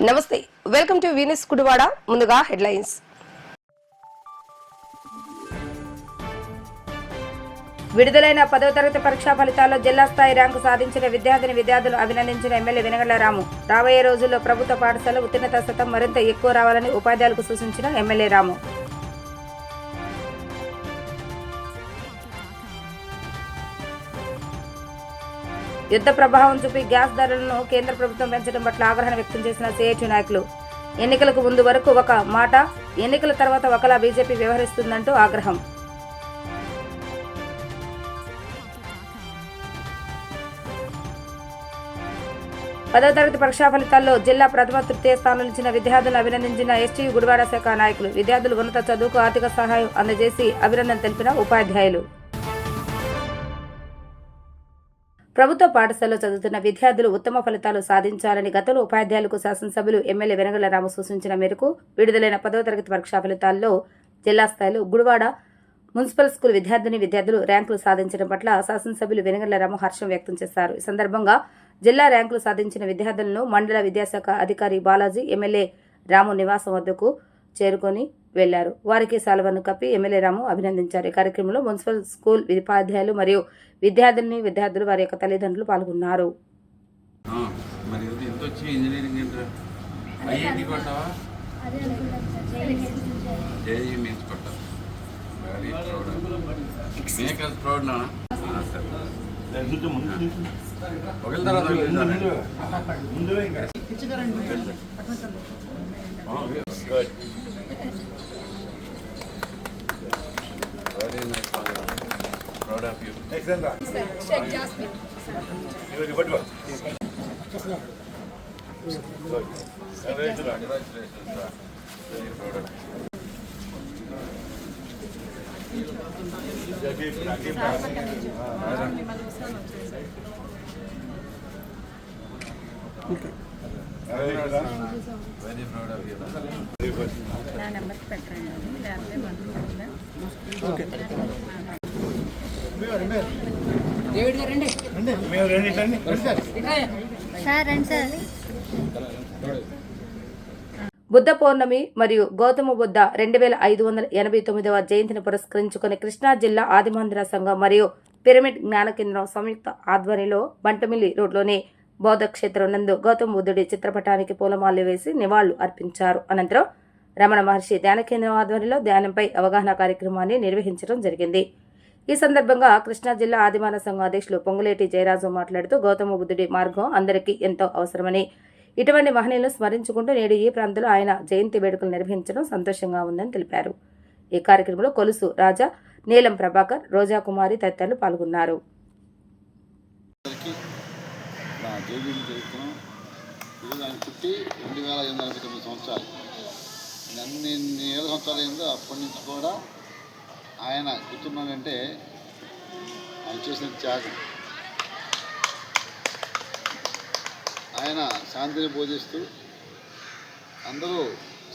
నమస్తే, welcome to Venus కుడివాడ. ముందుగా headlines. విడుదలైన 10వ తరగతి పరీక్షా ఫలితాల్లో జిల్లా స్థాయి ర్యాంకు సాధించిన విద్యార్థులు అభినందించిన ఎమ్మెల్యే వెనగళ్ల రాము. రాబోయే రోజుల్లో ప్రభుత్వ పాఠశాల ఉత్తీర్ణత శాతం మరింత ఎక్కువ రావాలని ఉపాధ్యాయులకు సూచించిన ఎమ్మెల్యే రాము. యుద్ధ ప్రభావం చూపి గ్యాస్ ధరలను కేంద్ర ప్రభుత్వం పెంచడం పట్ల ఆగ్రహం వ్యక్తం చేసిన సిఐటి నాయకులు. ఎన్నికలకు ముందు వరకు ఒక మాట, ఎన్నికల తర్వాత ఒకలా బీజేపీ వ్యవహరిస్తుందంటూ ఆగ్రహం. పదవ తరగతి పరీక్షా ఫలితాల్లో జిల్లా ప్రథమ తృతీయ స్థానంలో ఇచ్చిన విద్యార్థులను అభినందించిన ఎస్టీయూ గుడివాడ శాఖ నాయకులు. విద్యార్థులు ఉన్నత చదువుకు ఆర్థిక సహాయం అందజేసి అభినందన తెలిపిన ఉపాధ్యాయులు. ప్రభుత్వ పాఠశాలలో చదువుతున్న విద్యార్థులు ఉత్తమ ఫలితాలు సాధించాలని గతంలో ఉపాధ్యాయులకు శాసనసభ్యులు ఎమ్మెల్యే వెనగళ్ల రాము సూచించిన మేరకు విడుదలైన 10వ తరగతి పరీక్షా ఫలితాల్లో జిల్లా స్థాయిలో గుడివాడ మున్సిపల్ స్కూల్ విద్యార్థులు ర్యాంకులు సాధించడం పట్ల శాసనసభ్యులు వెనగళ్ల రాము హర్షం వ్యక్తం చేశారు. ఈ సందర్భంగా జిల్లా ర్యాంకులు సాధించిన విద్యార్థులను మండల విద్యాశాఖ అధికారి బాలాజీ ఎమ్మెల్యే రాము నివాసం వద్దకు చేరుకొని వెళ్లారు. వారికి శాలువాను కప్పి ఎమ్మెల్యే రాము అభినందించారు. ఈ కార్యక్రమంలో మున్సిపల్ స్కూల్ ఉపాధ్యాయులు మరియు విద్యార్థులు వారి యొక్క తల్లిదండ్రులు పాల్గొన్నారు. Very nice, proud of you. Excellent. Sheikh Jasmine. You are good one. Good. Congratulations, sir. Very proud of you. Okay. Very proud of you. నా నెంబర్ పెట్టండి. ఓకే. డేవిడ్ గారు రండి. మేము రండి. సార్ రండి సార్. బుద్ధ పౌర్ణమి మరియు గౌతమ బుద్ధ 2589వ జయంతిని పురస్కరించుకుని కృష్ణా జిల్లా ఆదిమందిర సంఘం మరియు పిరమిడ్ జ్ఞాన కేంద్రం సంయుక్త ఆధ్వర్యంలో బంటమిల్లి రోడ్లోని బౌద్ధ క్షేత్రం నందు గౌతమ బుద్ధుడి చిత్రపటానికి పూలమాలలు వేసి నివాళులు అర్పించారు. అనంతరం రమణ మహర్షి ధ్యాన కేంద్రం ఆధ్వర్యంలో ధ్యానంపై అవగాహన కార్యక్రమాన్ని నిర్వహించడం జరిగింది. ఈ సందర్భంగా కృష్ణా జిల్లా ఆదిమాన సంఘం అధ్యక్షులు పొంగులేటి జయరాజు మాట్లాడుతూ గౌతమ బుద్ధుడి మార్గం అందరికీ ఎంతో అవసరమని, ఇటువంటి మహనీయులను స్మరించుకుంటూ నేడు ఈ ప్రాంతంలో ఆయన జయంతి వేడుకలు నిర్వహించడం సంతోషంగా ఉందని తెలిపారు. ఈ కార్యక్రమంలో కొలుసు రాజా, నీలం ప్రభాకర్, రోజా కుమారి తదితరులు పాల్గొన్నారు. అన్ని ఏళ్ళ సంవత్సరాలు అయిందో అప్పటి నుంచి కూడా ఆయన గుర్తున్నాడంటే ఆయన చేసిన త్యాగం. ఆయన శాంతిని బోధిస్తూ అందరూ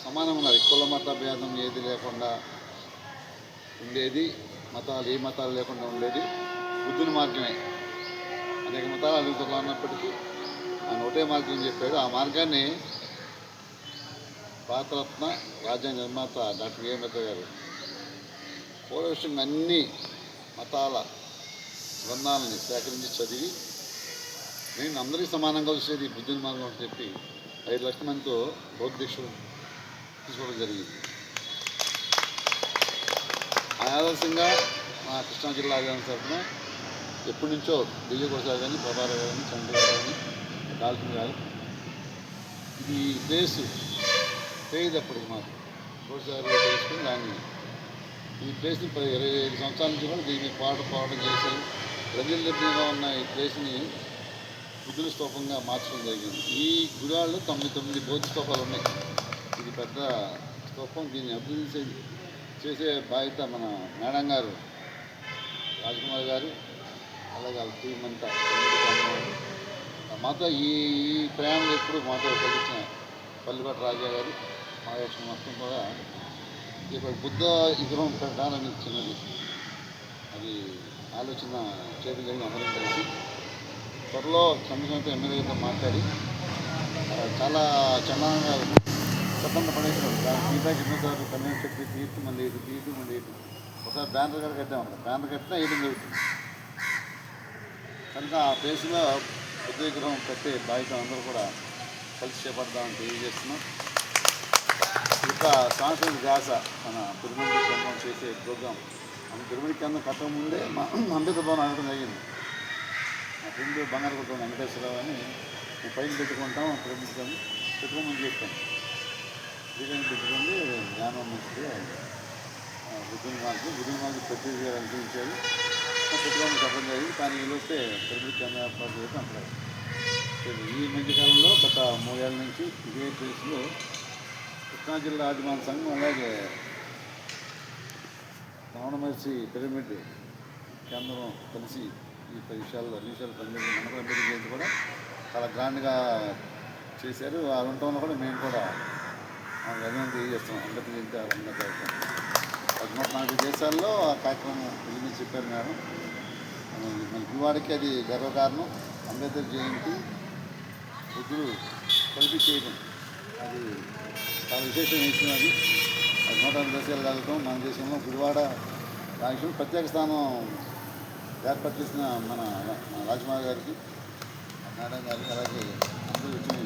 సమానంగా ఉన్నారు. కుల మత భేదం ఏది లేకుండా ఉండేది, ఏ మతాలు లేకుండా ఉండేది బుద్ధుని మార్గమే. అనేక మతాలు అడుగుతున్నా అన్నప్పటికీ ఆయన ఒకటే మార్గం చెప్పాడు. ఆ మార్గాన్ని భారతరత్న రాజ్యాంగ నిర్మాత డాక్టర్ ఏ మెహతా గారు పూర్వవిషయంగా అన్ని మతాల గ్రంథాలని సేకరించి చదివి నేను అందరికీ సమానంగా వచ్చేది బుద్ధుని మార్గం అని చెప్పి 5 లక్షల మందితో బౌద్ధ దీక్షలు తీసుకోవడం జరిగింది. ఆదర్శంగా మా కృష్ణా జిల్లా అధికారుల తరఫున ఎప్పటి నుంచో ఢిల్లీ కొడసారి కానీ, ప్రభారావు గారు కానీ, చంద్ర గారు కానీ, డాల్ఫిన్ గారు ఇది ప్లేసు పేదప్పటికి మాకు కొడసారి తెలుసుకుని దాన్ని ఈ ప్లేస్ని 25 సంవత్సరాల నుంచి కూడా దీన్ని పోవడం చేసి ప్రజలభ్యంగా ఉన్న ఈ ప్లేస్ని బుద్ధుల స్తూపంగా మార్చడం జరిగింది. ఈ గుడాల్లో 9 బౌద్ధ స్తూపాలు ఉన్నాయి. ఇది పెద్ద స్తూపం. దీన్ని అభివృద్ధి చేసే బాధ్యత మన మేడం గారు, రాజకుమార్ గారు, అలాగే వాళ్ళ టీం అంతా మాతో ఈ ప్రయాణంలో ఎప్పుడు మాతో కలిసిన పల్లిపాటి రాజా గారు, మహాలక్ష్మి మొత్తం కూడా ఇక్కడ బుద్ధ విగ్రహం పెట్టాలని చిన్నది అది ఆలోచన చేయడం జరిగింది. అందరం కలిసి త్వరలో సంబంధించిన ఎమ్మెల్యేతో మాట్లాడి చాలా చందంగా చెప్పండి పడేసినాడు. దాని ఫీడ్బ్యాక్ ఎన్నోసార్లు కన్వీన్ చెప్పి తీర్చి మళ్ళీ ఒకసారి బ్యానర్ కూడా కట్టాము. బ్యానర్ కట్టినా ఏం జరుగుతుంది కనుక ఆ ప్లేస్లో బుద్ధ విగ్రహం కట్టే బాధ్యత అందరూ కూడా కలిసి చేపడదామని తెలియజేస్తున్నాం. ఇక సాంస్కృతిక ధ్యాస మన తిరుమల కేంద్రం చేసే ప్రోగ్రాం మన తిరుమల కేంద్రం కట్టక ముందే మా అంబేద్కర్ భవన్ అనడం జరిగింది. మా ఫ్రెండ్ బంగారగుట్ట వెంకటేశ్వరరావు అని మేము పైన పెట్టుకుంటాం పెట్టుకోమని చెప్పాను. శ్రీకాంత్ పెట్టుకుంది జ్ఞానం మంచిది బుద్ధుని మార్గం ప్రతినిధి గారు అనుసరించారు. పెట్టుకోమని చెప్పడం జరిగింది. కానీ వీళ్ళు వస్తే తిరుమల కేంద్రం ఏర్పాటు చేయడం అంటారు. ఈ మధ్యకాలంలో గత 3 ఏళ్ళ నుంచి ఇదే ప్లేస్లో కృష్ణా జిల్లా ఆదిమాన సంఘం అలాగే రమణ మహర్షి పిరమిడ్ కేంద్రం కలిసి ఈ 10 విషయాల్లో అన్ని విషయాలు పనిచేసి మనకు అంబేద్కర్ జయంతి కూడా చాలా గ్రాండ్గా చేశారు. ఆ ఉండటంలో కూడా మేము కూడా అభినందన తెలియజేస్తున్నాం. అంబేద్కర్ జయంతి ఆనందంగా జరుగుతాం. 140 దేశాల్లో ఆ కార్యక్రమం పిలిచి చెప్పారు మేడం. మన పిల్లవాడికి అది గర్వకారణం. అంబేద్కర్ జయంతి బుద్ధుడు కలిపి చేయడం అది చాలా విశేషమైన విషయం. అది 140 దేశాలు కలగటం మన దేశంలో గుడివాడ దానికి ప్రత్యేక స్థానం ఏర్పాటు చేసిన మన రాజకుమార్ గారికి మేడం గారికి అలాగే అందరూ వచ్చిన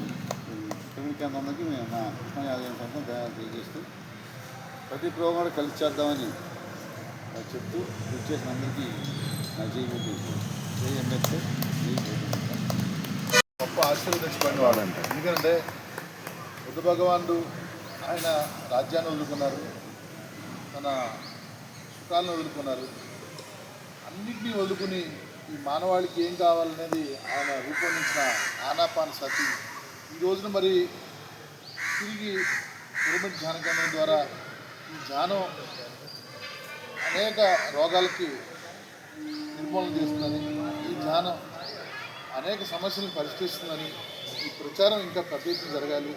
పిరమిడ్ కేంద్రానికి మేము మా కృష్ణా ఆలయం సంతం ధన్యవాదాలు తెలియజేస్తూ ప్రతి ప్రోగ్రాం కలిసి చేద్దామని చెప్తూ కృషి చేసిన అందరికీ నా జీవితం జై అంబేద్కర్ గొప్ప ఆశ్చర్యం తెచ్చిపోయిన వాడంట. ఎందుకంటే బుద్ధ భగవానుడు ఆయన రాజ్యాన్ని వదులుకున్నారు, తన సుఖాలను వదులుకున్నారు, అన్నింటినీ వదులుకుని ఈ మానవాళికి ఏం కావాలనేది ఆయన రూపొందించిన ఆనాపాన సతి ఈ రోజున మరి తిరిగి పిరమిడ్ ధ్యాన కేంద్రం ద్వారా ఈ ధ్యానం అనేక రోగాలకి నిర్మూలన చేస్తుందని, ఈ ధ్యానం అనేక సమస్యలను పరిష్కరిస్తుందని ఈ ప్రచారం ఇంకా పెద్ద ఎత్తున జరగాలి.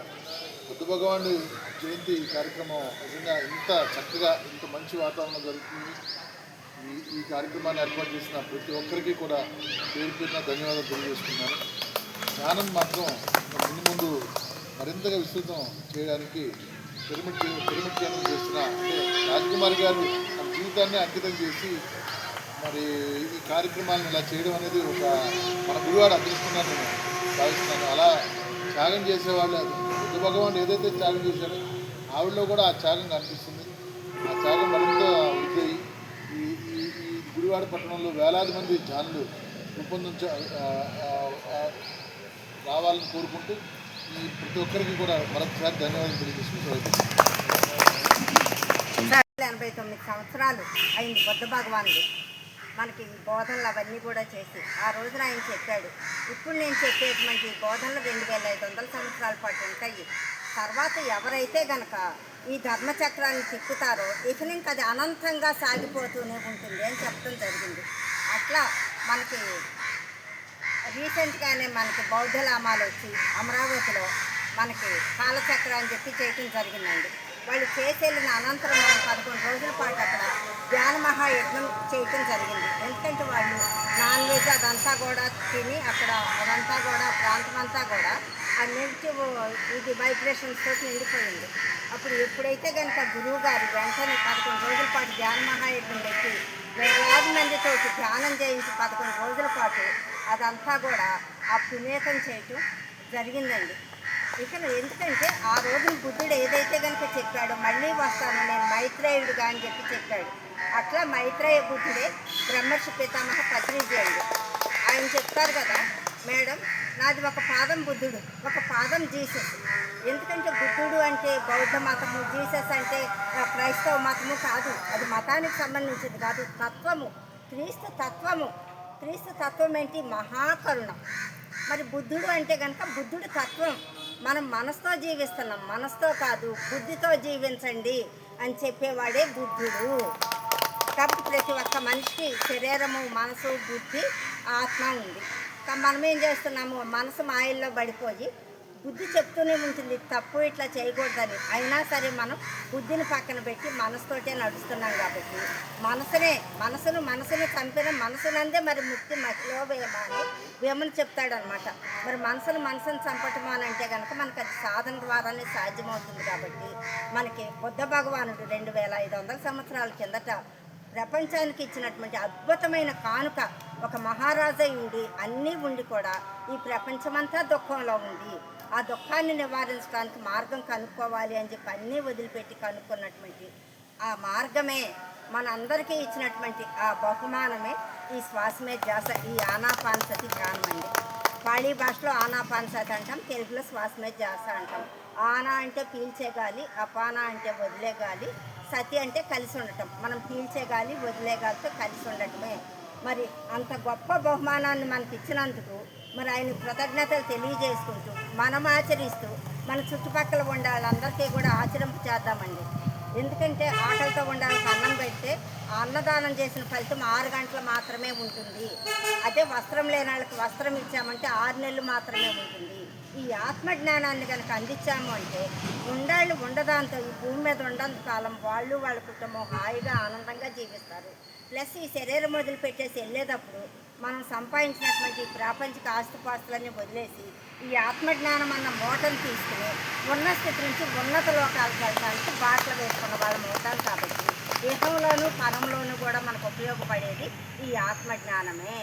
బుద్ధ భగవానుడి జయంతి కార్యక్రమం నిజంగా ఇంత చక్కగా ఇంత మంచి వాతావరణం జరుగుతుంది. ఈ కార్యక్రమాన్ని ఏర్పాటు చేసిన ప్రతి ఒక్కరికి కూడా పేరు పేరున ధన్యవాదాలు తెలియజేస్తున్నాను. ధ్యానం మాత్రం ముందు మరింతగా విస్తృతం చేయడానికి పిరమిడ్ కేంద్రం చేస్తున్న అంటే రాజకుమారి గారు తన జీవితాన్ని అంకితం చేసి మరి ఈ కార్యక్రమాలను ఇలా చేయడం అనేది ఒక మన గుడివాడ అదృష్టంగా నేను భావిస్తున్నాను. అలా త్యాగం చేసేవాళ్ళు బుద్ధ భగవాన్ ఏదైతే త్యాగం చేశారో ఆవిడలో కూడా ఆ త్యాగం కనిపిస్తుంది. ఆ త్యాగం మరింత వృద్ధి ఈ గుడివాడ పట్టణంలో వేలాది మంది ధ్యానులు రావాలని కోరుకుంటూ ఈ ప్రతి ఒక్కరికి కూడా మరొకసారి ధన్యవాదాలు తెలియజేసుకుంటూ 89 సంవత్సరాలు అయింది బుద్ధ భగవానుడు మనకి బోధనలు అవన్నీ కూడా చేసి ఆ రోజున ఆయన చెప్పాడు. ఇప్పుడు నేను చెప్పేటువంటి బోధనలు 2500 సంవత్సరాల పాటు ఉంటాయి. తర్వాత ఎవరైతే గనక ఈ ధర్మచక్రాన్ని తిప్పుతారో ఇక నుంచి అది అనంతంగా సాగిపోతూనే ఉంటుంది అని చెప్పడం జరిగింది. అట్లా మనకి రీసెంట్గానే మనకి బౌద్ధలామాలు వచ్చి అమరావతిలో మనకి కాలచక్ర అని చెప్పి చేయటం జరిగిందండి. వాళ్ళు చేసేళ్ళిన అనంతరం మనం 11 రోజుల పాటు అక్కడ ధ్యాన మహాయజ్ఞం చేయటం జరిగింది. ఎందుకంటే వాళ్ళు నాన్ వెజ్ అదంతా కూడా తిని అక్కడ అదంతా కూడా ప్రాంతం కూడా ఆ నెగిటివ్ ఇది వైబ్రేషన్స్ తోటి నిండిపోయింది. అప్పుడు ఎప్పుడైతే కనుక గురువు గారు వెంటనే 11 రోజుల పాటు ధ్యాన మహాయజ్ఞం పెట్టి వేలాది మందితోటి ధ్యానం చేయించి 11 రోజుల పాటు అదంతా కూడా ఆ పునీతం చేయటం జరిగిందండి. ఇక్కడ ఎందుకంటే ఆ రోజున బుద్ధుడు ఏదైతే కనుక చెప్పాడో మళ్ళీ వస్తాను నేను మైత్రేయుడుగా అని చెప్పాడు. అట్లా మైత్రేయ బుద్ధుడే బ్రహ్మర్షి పితామహ పత్రిజీ అండి. ఆయన చెప్తారు కదా, మేడం నాది ఒక పాదం బుద్ధుడు, ఒక పాదం జీసస్. ఎందుకంటే బుద్ధుడు అంటే బౌద్ధ మతము, జీసస్ అంటే క్రైస్తవ మతము కాదు. అది మతానికి సంబంధించింది కాదు, తత్వము, క్రీస్తు తత్వము. క్రీస్తు తత్వం ఏంటి? మహాకరుణ. మరి బుద్ధుడు అంటే కనుక బుద్ధుడు తత్వం. మనం మనసుతో జీవిస్తున్నాం, మనసుతో కాదు బుద్ధితో జీవించండి అని చెప్పేవాడే బుద్ధుడు. కాబట్టి ప్రతి ఒక్క మనిషికి శరీరము, మనసు, బుద్ధి, ఆత్మ ఉంది. మనం ఏం చేస్తున్నాము? మనసు మాయల్లో పడిపోయి బుద్ధి చెప్తూనే ఉంటుంది తప్పు ఇట్లా చేయకూడదని. అయినా సరే మనం బుద్ధిని పక్కన పెట్టి మనసుతోటే నడుస్తున్నాం కాబట్టి మనసును చంపిన మనసునందే మరి ముక్తి మహిళ వేయమని వేమని చెప్తాడనమాట. మరి మనసును చంపటం అని అంటే కనుక మనకు అది సాధన ద్వారానే సాధ్యమవుతుంది. కాబట్టి మనకి బుద్ధ భగవానుడు 2500 సంవత్సరాల కిందట ప్రపంచానికి ఇచ్చినటువంటి అద్భుతమైన కానుక. ఒక మహారాజై ఉండి అన్నీ ఉండి కూడా ఈ ప్రపంచమంతా దుఃఖంలో ఉంది. ఆ దుఃఖాన్ని నివారించడానికి మార్గం కనుక్కోవాలి అని చెప్పి అన్నీ వదిలిపెట్టి కనుక్కున్నటువంటి ఆ మార్గమే మనందరికీ ఇచ్చినటువంటి ఆ బహుమానమే ఈ శ్వాసమే ధ్యాస, ఈ ఆనాపానసతి ధ్యానం అండి. పాళీ భాషలో ఆనాపానసతి అంటాం, తెలుగులో శ్వాసమే ధ్యాస అంటాం. ఆనా అంటే పీల్చే గాలి, అపాన అంటే వదిలే గాలి, సతి అంటే కలిసి ఉండటం. మనం పీల్చే గాలి వదిలే గాలితో కలిసి ఉండటమే. మరి అంత గొప్ప బహుమానాన్ని మనకి ఇచ్చినందుకు మరి ఆయన కృతజ్ఞతలు తెలియజేసుకుంటూ మనం ఆచరిస్తూ మన చుట్టుపక్కల ఉండే వాళ్ళందరికీ కూడా ఆచరింపు చేద్దామండి. ఎందుకంటే ఆకలితో ఉండాలని అన్నం పెడితే ఆ అన్నదానం చేసిన ఫలితం 6 గంటలు మాత్రమే ఉంటుంది. అదే వస్త్రం లేని వాళ్ళకి వస్త్రం ఇచ్చామంటే 6 నెలలు మాత్రమే ఉంటుంది. ఈ ఆత్మజ్ఞానాన్ని కనుక అందించాము అంటే ఉండాళ్ళు ఉండదాంతో ఈ భూమి మీద ఉండంత కాలం వాళ్ళు వాళ్ళ కుటుంబం హాయిగా ఆనందంగా జీవిస్తారు. ప్లస్ ఈ శరీరం వదిలిపెట్టేసి వెళ్ళేటప్పుడు మనం సంపాదించినటువంటి ప్రాపంచిక ఆస్తుపాస్తులన్నీ వదిలేసి ఈ ఆత్మజ్ఞానం అన్న మూటను తీసుకుని ఉన్న స్థితి నుంచి ఉన్నత లోకాలకు వెళ్ళడానికి బాటలు వేసుకున్న వాళ్ళం అవుతాం. కాబట్టి దేహంలోనూ పరంలోనూ కూడా మనకు ఉపయోగపడేది ఈ ఆత్మజ్ఞానమే.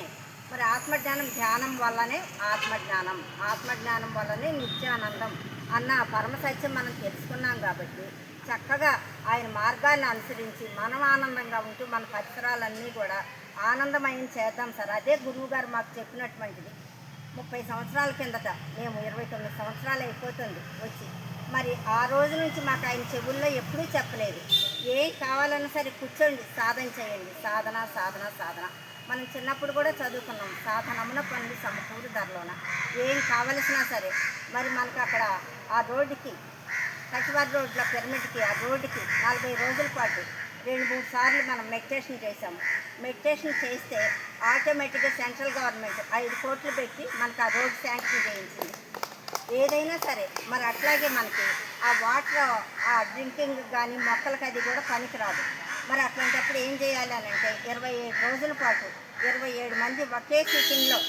మరి ఆత్మజ్ఞానం ధ్యానం వల్లనే ఆత్మజ్ఞానం వల్లనే నిత్యానందం అన్న పరమసత్యం మనం తెలుసుకున్నాం. కాబట్టి చక్కగా ఆయన మార్గాన్ని అనుసరించి మనం ఆనందంగా ఉంటూ మన పరిసరాలన్నీ కూడా ఆనందమయం చేద్దాం సార్. అదే గురువు గారు మాకు చెప్పినటువంటిది. 30 సంవత్సరాల కిందట, మేము 29 సంవత్సరాలు అయిపోతుంది వచ్చి. మరి ఆ రోజు నుంచి మాకు ఆయన చెవుల్లో ఎప్పుడూ చెప్పలేదు, ఏం కావాలన్నా సరే కూర్చోండి సాధన చేయండి, సాధన సాధన సాధన. మనం చిన్నప్పుడు కూడా చదువుకున్నాం, సాధనమున పనులు సమకూరు ధరలోన. ఏం కావలసినా సరే మరి మనకు అక్కడ ఆ రోడ్డుకి కటివారి రోడ్ల పిరమిడ్కి ఆ రోడ్డుకి 40 రోజుల పాటు 2-3 సార్లు మనం మెడిటేషన్ చేసాము. మెడిటేషన్ చేస్తే ఆటోమేటిక్గా సెంట్రల్ గవర్నమెంట్ 5 కోట్లు పెట్టి మనకు ఆ రోడ్ శాంక్షన్ చేయించింది. ఏదైనా సరే మరి అట్లాగే మనకి ఆ వాటర్ ఆ డ్రింకింగ్ కానీ మొక్కలకి అది కూడా పనికిరాదు. మరి అట్లాంటప్పుడు ఏం చేయాలి అని అంటే 27 రోజుల పాటు 27 మంది ఒకే సిట్టింగ్లో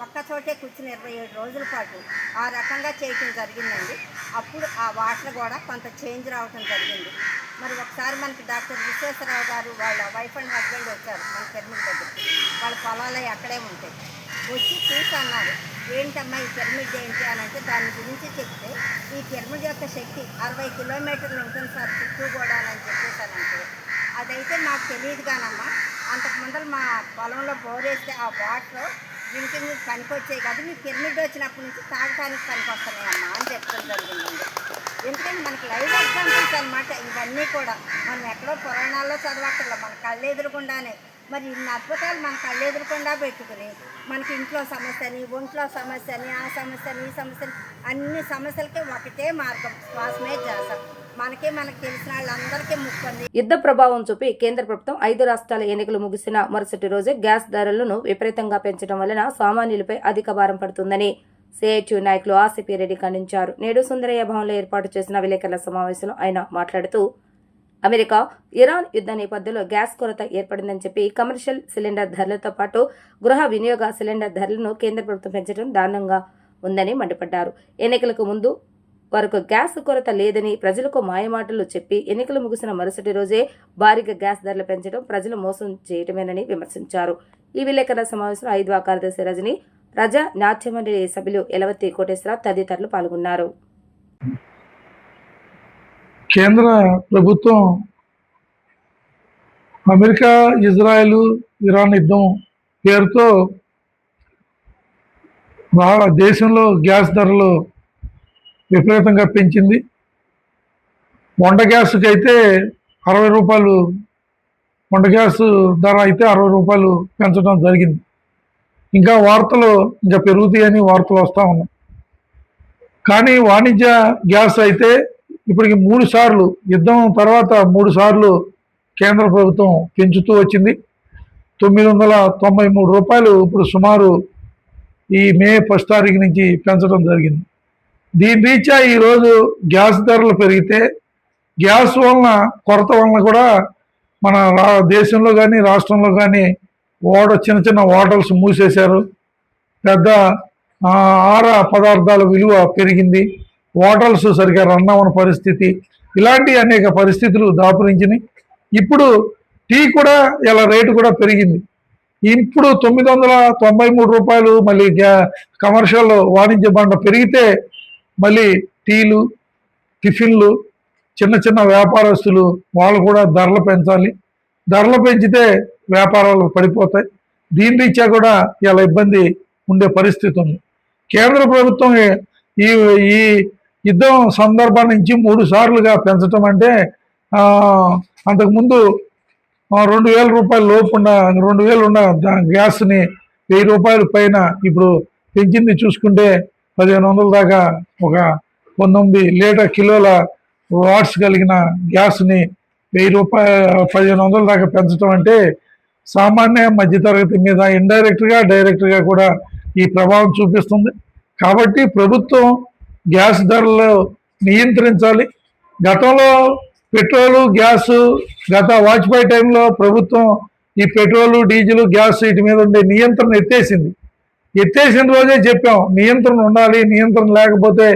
ఒక్కచోటే కూర్చుని 27 రోజుల పాటు ఆ రకంగా చేయటం జరిగిందండి. అప్పుడు ఆ వాటర్ కూడా కొంత చేంజ్ రావటం జరిగింది. మరి ఒకసారి మనకి డాక్టర్ విశ్వేశ్వరరావు గారు వాళ్ళ వైఫ్ అండ్ హస్బెండ్ వచ్చారు మన పిరమిడ్ దగ్గరికి. వాళ్ళ పొలాలు అక్కడే ఉంటాయి. వచ్చి చూసి అన్నారు, ఏంటమ్మా ఈ పిరమిడ్ ఏంటి అని అంటే దాని గురించి చెప్తే ఈ పిరమిడ్ యొక్క శక్తి 60 కిలోమీటర్లు ఉంటుంది సార్ చుట్టూ కూడా అని చెప్పేసానంటే, అదైతే మాకు తెలియదు కానమ్మా, అంతకు ముందర మా పొలంలో బోరేస్తే ఆ వాటర్ డ్రింకింగ్ పనికొచ్చాయి కదా, మీ పిరమిడ్ వచ్చినప్పటి నుంచి తాగటానికి పనికొస్తున్నాయమ్మా అని చెప్పడం జరిగిందండి. ఎందుకంటే మనకి లైవ్ ఎగ్జాంపుల్స్ అనమాట ఇవన్నీ కూడా. మనం ఎక్కడో పురాణాల్లో చదవక్కర్లో మన కళ్ళెదురుకుండానే మరి ఇన్ని అద్భుతాలు మన కళ్ళెదురుకుండా పెట్టుకుని మనకి ఇంట్లో సమస్యని, ఒంట్లో సమస్యని, ఆ సమస్యని, ఈ సమస్యని, అన్ని సమస్యలకి ఒకటే మార్గం శ్వాసమే ధ్యాస. మనకు తెలిసిన వాళ్ళందరికీ ముక్కుంది. యుద్ధ ప్రభావం చూపి కేంద్ర ప్రభుత్వం 5 రాష్ట్రాల ఎన్నికలు ముగిసిన మరుసటి రోజే గ్యాస్ ధరలను విపరీతంగా పెంచడం వలన సామాన్యులపై అధిక భారం పడుతుందని సిఐటియు నాయకులు ఆసిపి రెడ్డి ఖండించారు. నేడు సుందరయ్య భవన్లో ఏర్పాటు చేసిన విలేకరుల సమావేశంలో ఆయన మాట్లాడుతూ అమెరికా ఇరాన్ యుద్ధ నేపథ్యంలో గ్యాస్ కొరత ఏర్పడిందని చెప్పి కమర్షియల్ సిలిండర్ ధరలతో పాటు గృహ వినియోగ సిలిండర్ ధరలను కేంద్ర ప్రభుత్వం పెంచడం దారుణంగా ఉందని మండిపడ్డారు. ఎన్నికలకు ముందు వరకు గ్యాస్ కొరత లేదని ప్రజలకు మాయమాటలు చెప్పి ఎన్నికలు ముగిసిన మరుసటి రోజే భారీగా గ్యాస్ ధరలు పెంచడం ప్రజలు మోసం చేయటమేనని విమర్శించారు. ఈ విలేకరుల సమావేశంలో 5వ కార్యదర్శి రజని, ప్రజా నాట్యమండలి సభ్యులు ఎలవత్తి కోటేశ్వరరావు తదితరులు పాల్గొన్నారు. కేంద్ర ప్రభుత్వం అమెరికా, ఇజ్రాయెల్, ఇరాన్ యుద్ధం పేరుతో దేశంలో గ్యాస్ ధరలు విపరీతంగా పెంచింది. వంట గ్యాస్కి అయితే 60 రూపాయలు, వంట గ్యాస్ ధర అయితే 60 రూపాయలు పెంచడం జరిగింది. ఇంకా వార్తలు ఇంకా పెరుగుతాయని వార్తలు వస్తూ ఉన్నాయి. కానీ వాణిజ్య గ్యాస్ అయితే ఇప్పటికి 3 సార్లు, యుద్ధం తర్వాత 3 సార్లు కేంద్ర ప్రభుత్వం పెంచుతూ వచ్చింది. 993 రూపాయలు ఇప్పుడు సుమారు ఈ మే 1 తారీఖు నుంచి పెంచడం జరిగింది. దీని రీత్యా ఈరోజు గ్యాస్ ధరలు పెరిగితే గ్యాస్ వలన కొరత వలన కూడా మన దేశంలో కానీ రాష్ట్రంలో కానీ చిన్న చిన్న హోటల్స్ మూసేశారు. పెద్ద ఆహార పదార్థాల విలువ పెరిగింది. హోటల్స్ సరిగ్గా రన్ అవ్వని పరిస్థితి, ఇలాంటి అనేక పరిస్థితులు దాపురించినాయి. ఇప్పుడు టీ కూడా ఇలా రేటు కూడా పెరిగింది. ఇప్పుడు 993 రూపాయలు మళ్ళీ కమర్షియల్ వాణిజ్య బండ పెరిగితే మళ్ళీ టీలు, టిఫిన్లు, చిన్న చిన్న వ్యాపారస్తులు వాళ్ళు కూడా ధరలు పెంచాలి. ధరలు పెంచితే వ్యాపారాలు పడిపోతాయి. దీని రీత్యా కూడా ఇలా ఇబ్బంది ఉండే పరిస్థితి ఉంది. కేంద్ర ప్రభుత్వం ఈ ఈ యుద్ధం సందర్భం నుంచి 3 సార్లుగా పెంచడం అంటే అంతకుముందు 2000 రూపాయల లోపు 2000 ఉన్న గ్యాస్ని 1000 రూపాయల పైన ఇప్పుడు పెంచింది. చూసుకుంటే 1500 దాకా, ఒక 19 లీటర్ కిలోల వాట్స్ కలిగిన గ్యాస్ని 1000 రూపాయలు 1500 దాకా పెంచడం అంటే సామాన్య మధ్యతరగతి మీద ఇండైరెక్ట్గా డైరెక్ట్గా కూడా ఈ ప్రభావం చూపిస్తుంది. కాబట్టి ప్రభుత్వం గ్యాస్ ధరలు నియంత్రించాలి. గతంలో పెట్రోలు, గ్యాసు గత వాజ్పేయి టైంలో ప్రభుత్వం ఈ పెట్రోలు, డీజిల్, గ్యాస్ వీటి మీద ఉండే నియంత్రణ ఎత్తేసిన రోజే చెప్పాం నియంత్రణ ఉండాలి, నియంత్రణ లేకపోతే